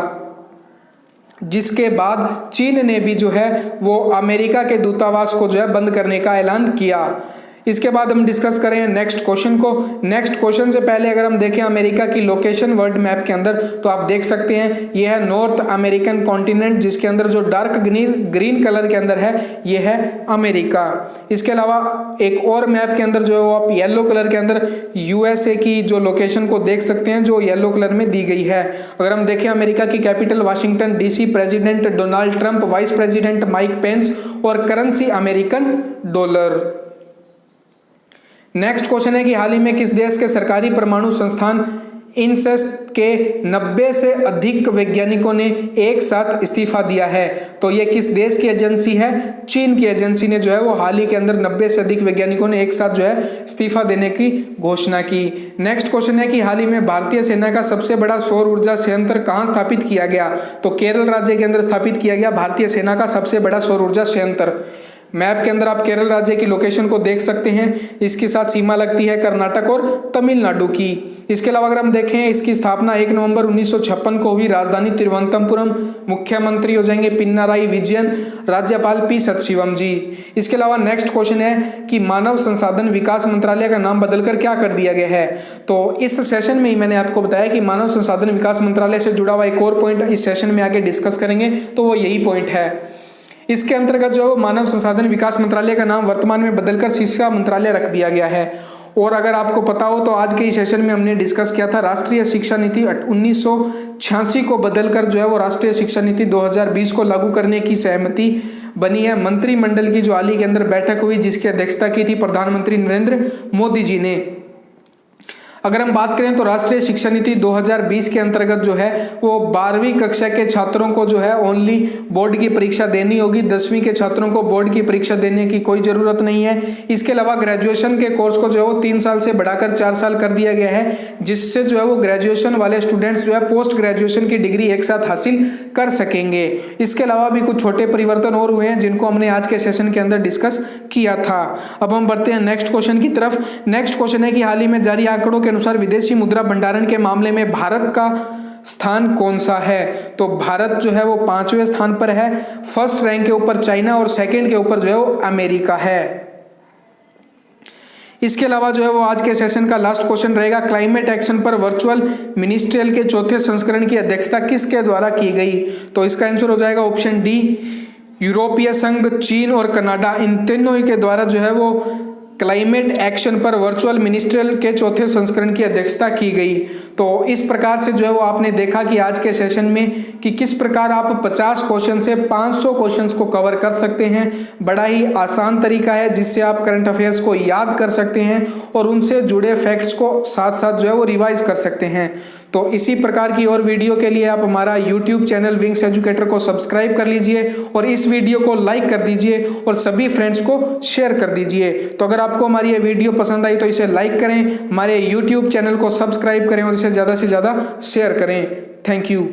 Speaker 1: जिसके बाद चीन ने भी जो है वो अमेरिका के दूतावास को जो है बंद करने का ऐलान किया। इसके बाद हम डिस्कस करें नेक्स्ट क्वेश्चन को। नेक्स्ट क्वेश्चन से पहले अगर हम देखें अमेरिका की लोकेशन वर्ल्ड मैप के अंदर, तो आप देख सकते हैं ये है नॉर्थ अमेरिकन कॉन्टिनेंट, जिसके अंदर जो डार्क ग्रीन कलर के अंदर है ये है अमेरिका। इसके अलावा एक और मैप के अंदर जो है वो आप येलो कलर के अंदर यूएसए की जो लोकेशन को देख सकते हैं जो येलो कलर में दी गई है। अगर हम देखें अमेरिका की capital Washington DC, president Donald Trump, vice president Mike Pence और currency American dollar. Next question है कि हाल ही में किस देश के सरकारी परमाणु संस्थान इनसेस के 90 से अधिक वैज्ञानिकों ने एक साथ इस्तीफा दिया है? तो ये किस देश की एजेंसी है? चीन की एजेंसी ने जो है वो हाल ही के अंदर 90 से अधिक वैज्ञानिकों ने एक साथ जो है इस्तीफा देने की घोषणा की। नेक्स्ट क्वेश्चन है कि हाल ही में भारतीय सेना का सबसे बड़ा सौर ऊर्जा संयंत्र कहाँ स्थापित किया गया? तो केरल राज्य के अंदर स्थापित किया गया भारतीय सेना का सबसे बड़ा सौर ऊर्जा संयंत्र। मैप के अंदर आप केरल राज्य की लोकेशन को देख सकते हैं, इसके साथ सीमा लगती है कर्नाटक और तमिलनाडु की। इसके अलावा अगर हम देखें इसकी स्थापना 1 नवंबर 1956 को हुई, राजधानी तिरुवनंतपुरम, मुख्यमंत्री हो जाएंगे पिनाराई विजयन, राज्यपाल पी सदाशिवम जी। इसके अलावा नेक्स्ट क्वेश्चन है कि मानव संसाधन विकास मंत्रालय का नाम बदलकर क्या कर दिया गया है? तो इस सेशन में ही मैंने आपको बताया कि मानव संसाधन विकास मंत्रालय से जुड़ा हुआ एक और पॉइंट इस सेशन में आगे डिस्कस करेंगे, तो वो यही पॉइंट है। इसके अंतर्गत जो मानव संसाधन विकास मंत्रालय का नाम वर्तमान में बदलकर शिक्षा मंत्रालय रख दिया गया है। और अगर आपको पता हो तो आज के इस सेशन में हमने डिस्कस किया था राष्ट्रीय शिक्षा नीति 1986 को बदलकर जो है वो राष्ट्रीय शिक्षा नीति 2020 को लागू करने की सहमति बनी है। मंत्रिमंडल की जो हाल ही के अंदर बैठक हुई जिसकी अध्यक्षता की थी प्रधानमंत्री नरेंद्र मोदी जी ने। अगर हम बात करें तो राष्ट्रीय शिक्षा नीति 2020 के अंतर्गत जो है वो 12वीं कक्षा के छात्रों को जो है ओनली बोर्ड की परीक्षा देनी होगी, 10वीं के छात्रों को बोर्ड की परीक्षा देने की कोई जरूरत नहीं है। इसके अलावा ग्रेजुएशन के कोर्स को जो है वो 3 साल से बढ़ाकर 4 साल कर दिया गया है, जिससे जो है वो ग्रेजुएशन वाले स्टूडेंट्स जो है पोस्ट ग्रेजुएशन की डिग्री एक साथ हासिल कर सकेंगे। इसके अलावा भी कुछ छोटे परिवर्तन और हुए हैं जिनको हमने आज के सेशन के अंदर डिस्कस किया था। अब हम बढ़ते हैं नेक्स्ट क्वेश्चन की तरफ। नेक्स्ट क्वेश्चन है कि हाल ही में जारी आंकड़ों के अनुसार विदेशी मुद्रा भंडारण के मामले में भारत का स्थान कौन सा है? तो भारत जो है वो 5वें स्थान पर है। फर्स्ट रैंक के ऊपर चाइना और सेकंड के ऊपर जो है वो अमेरिका है। इसके अलावा जो है वो आज के सेशन का लास्ट क्वेश्चन रहेगा, क्लाइमेट एक्शन पर वर्चुअल मिनिस्ट्रियल के 4थे संस्करण की अध्यक्षता किसके द्वारा की गई? तो इसका आंसर हो जाएगा ऑप्शन डी, यूरोपीय संघ, चीन और कनाडा, इन तीनों के द्वारा जो है वो क्लाइमेट एक्शन पर वर्चुअल मिनिस्ट्रियल के 4थे संस्करण की अध्यक्षता की गई। तो इस प्रकार से जो है वो आपने देखा कि आज के सेशन में कि किस प्रकार आप 50 क्वेश्चन से 500 क्वेश्चंस को कवर कर सकते हैं। बड़ा ही आसान तरीका है जिससे आप करंट अफेयर्स को याद कर सकते हैं और उनसे जुड़े फैक्ट्स को साथ साथ जो है वो रिवाइज कर सकते हैं। तो इसी प्रकार की और वीडियो के लिए आप हमारा YouTube चैनल विंग्स एजुकेटर को सब्सक्राइब कर लीजिए और इस वीडियो को लाइक कर दीजिए और सभी फ्रेंड्स को शेयर कर दीजिए। तो अगर आपको हमारी ये वीडियो पसंद आई तो इसे लाइक करें, हमारे YouTube चैनल को सब्सक्राइब करें और इसे ज़्यादा से ज़्यादा शेयर करें। Thank you.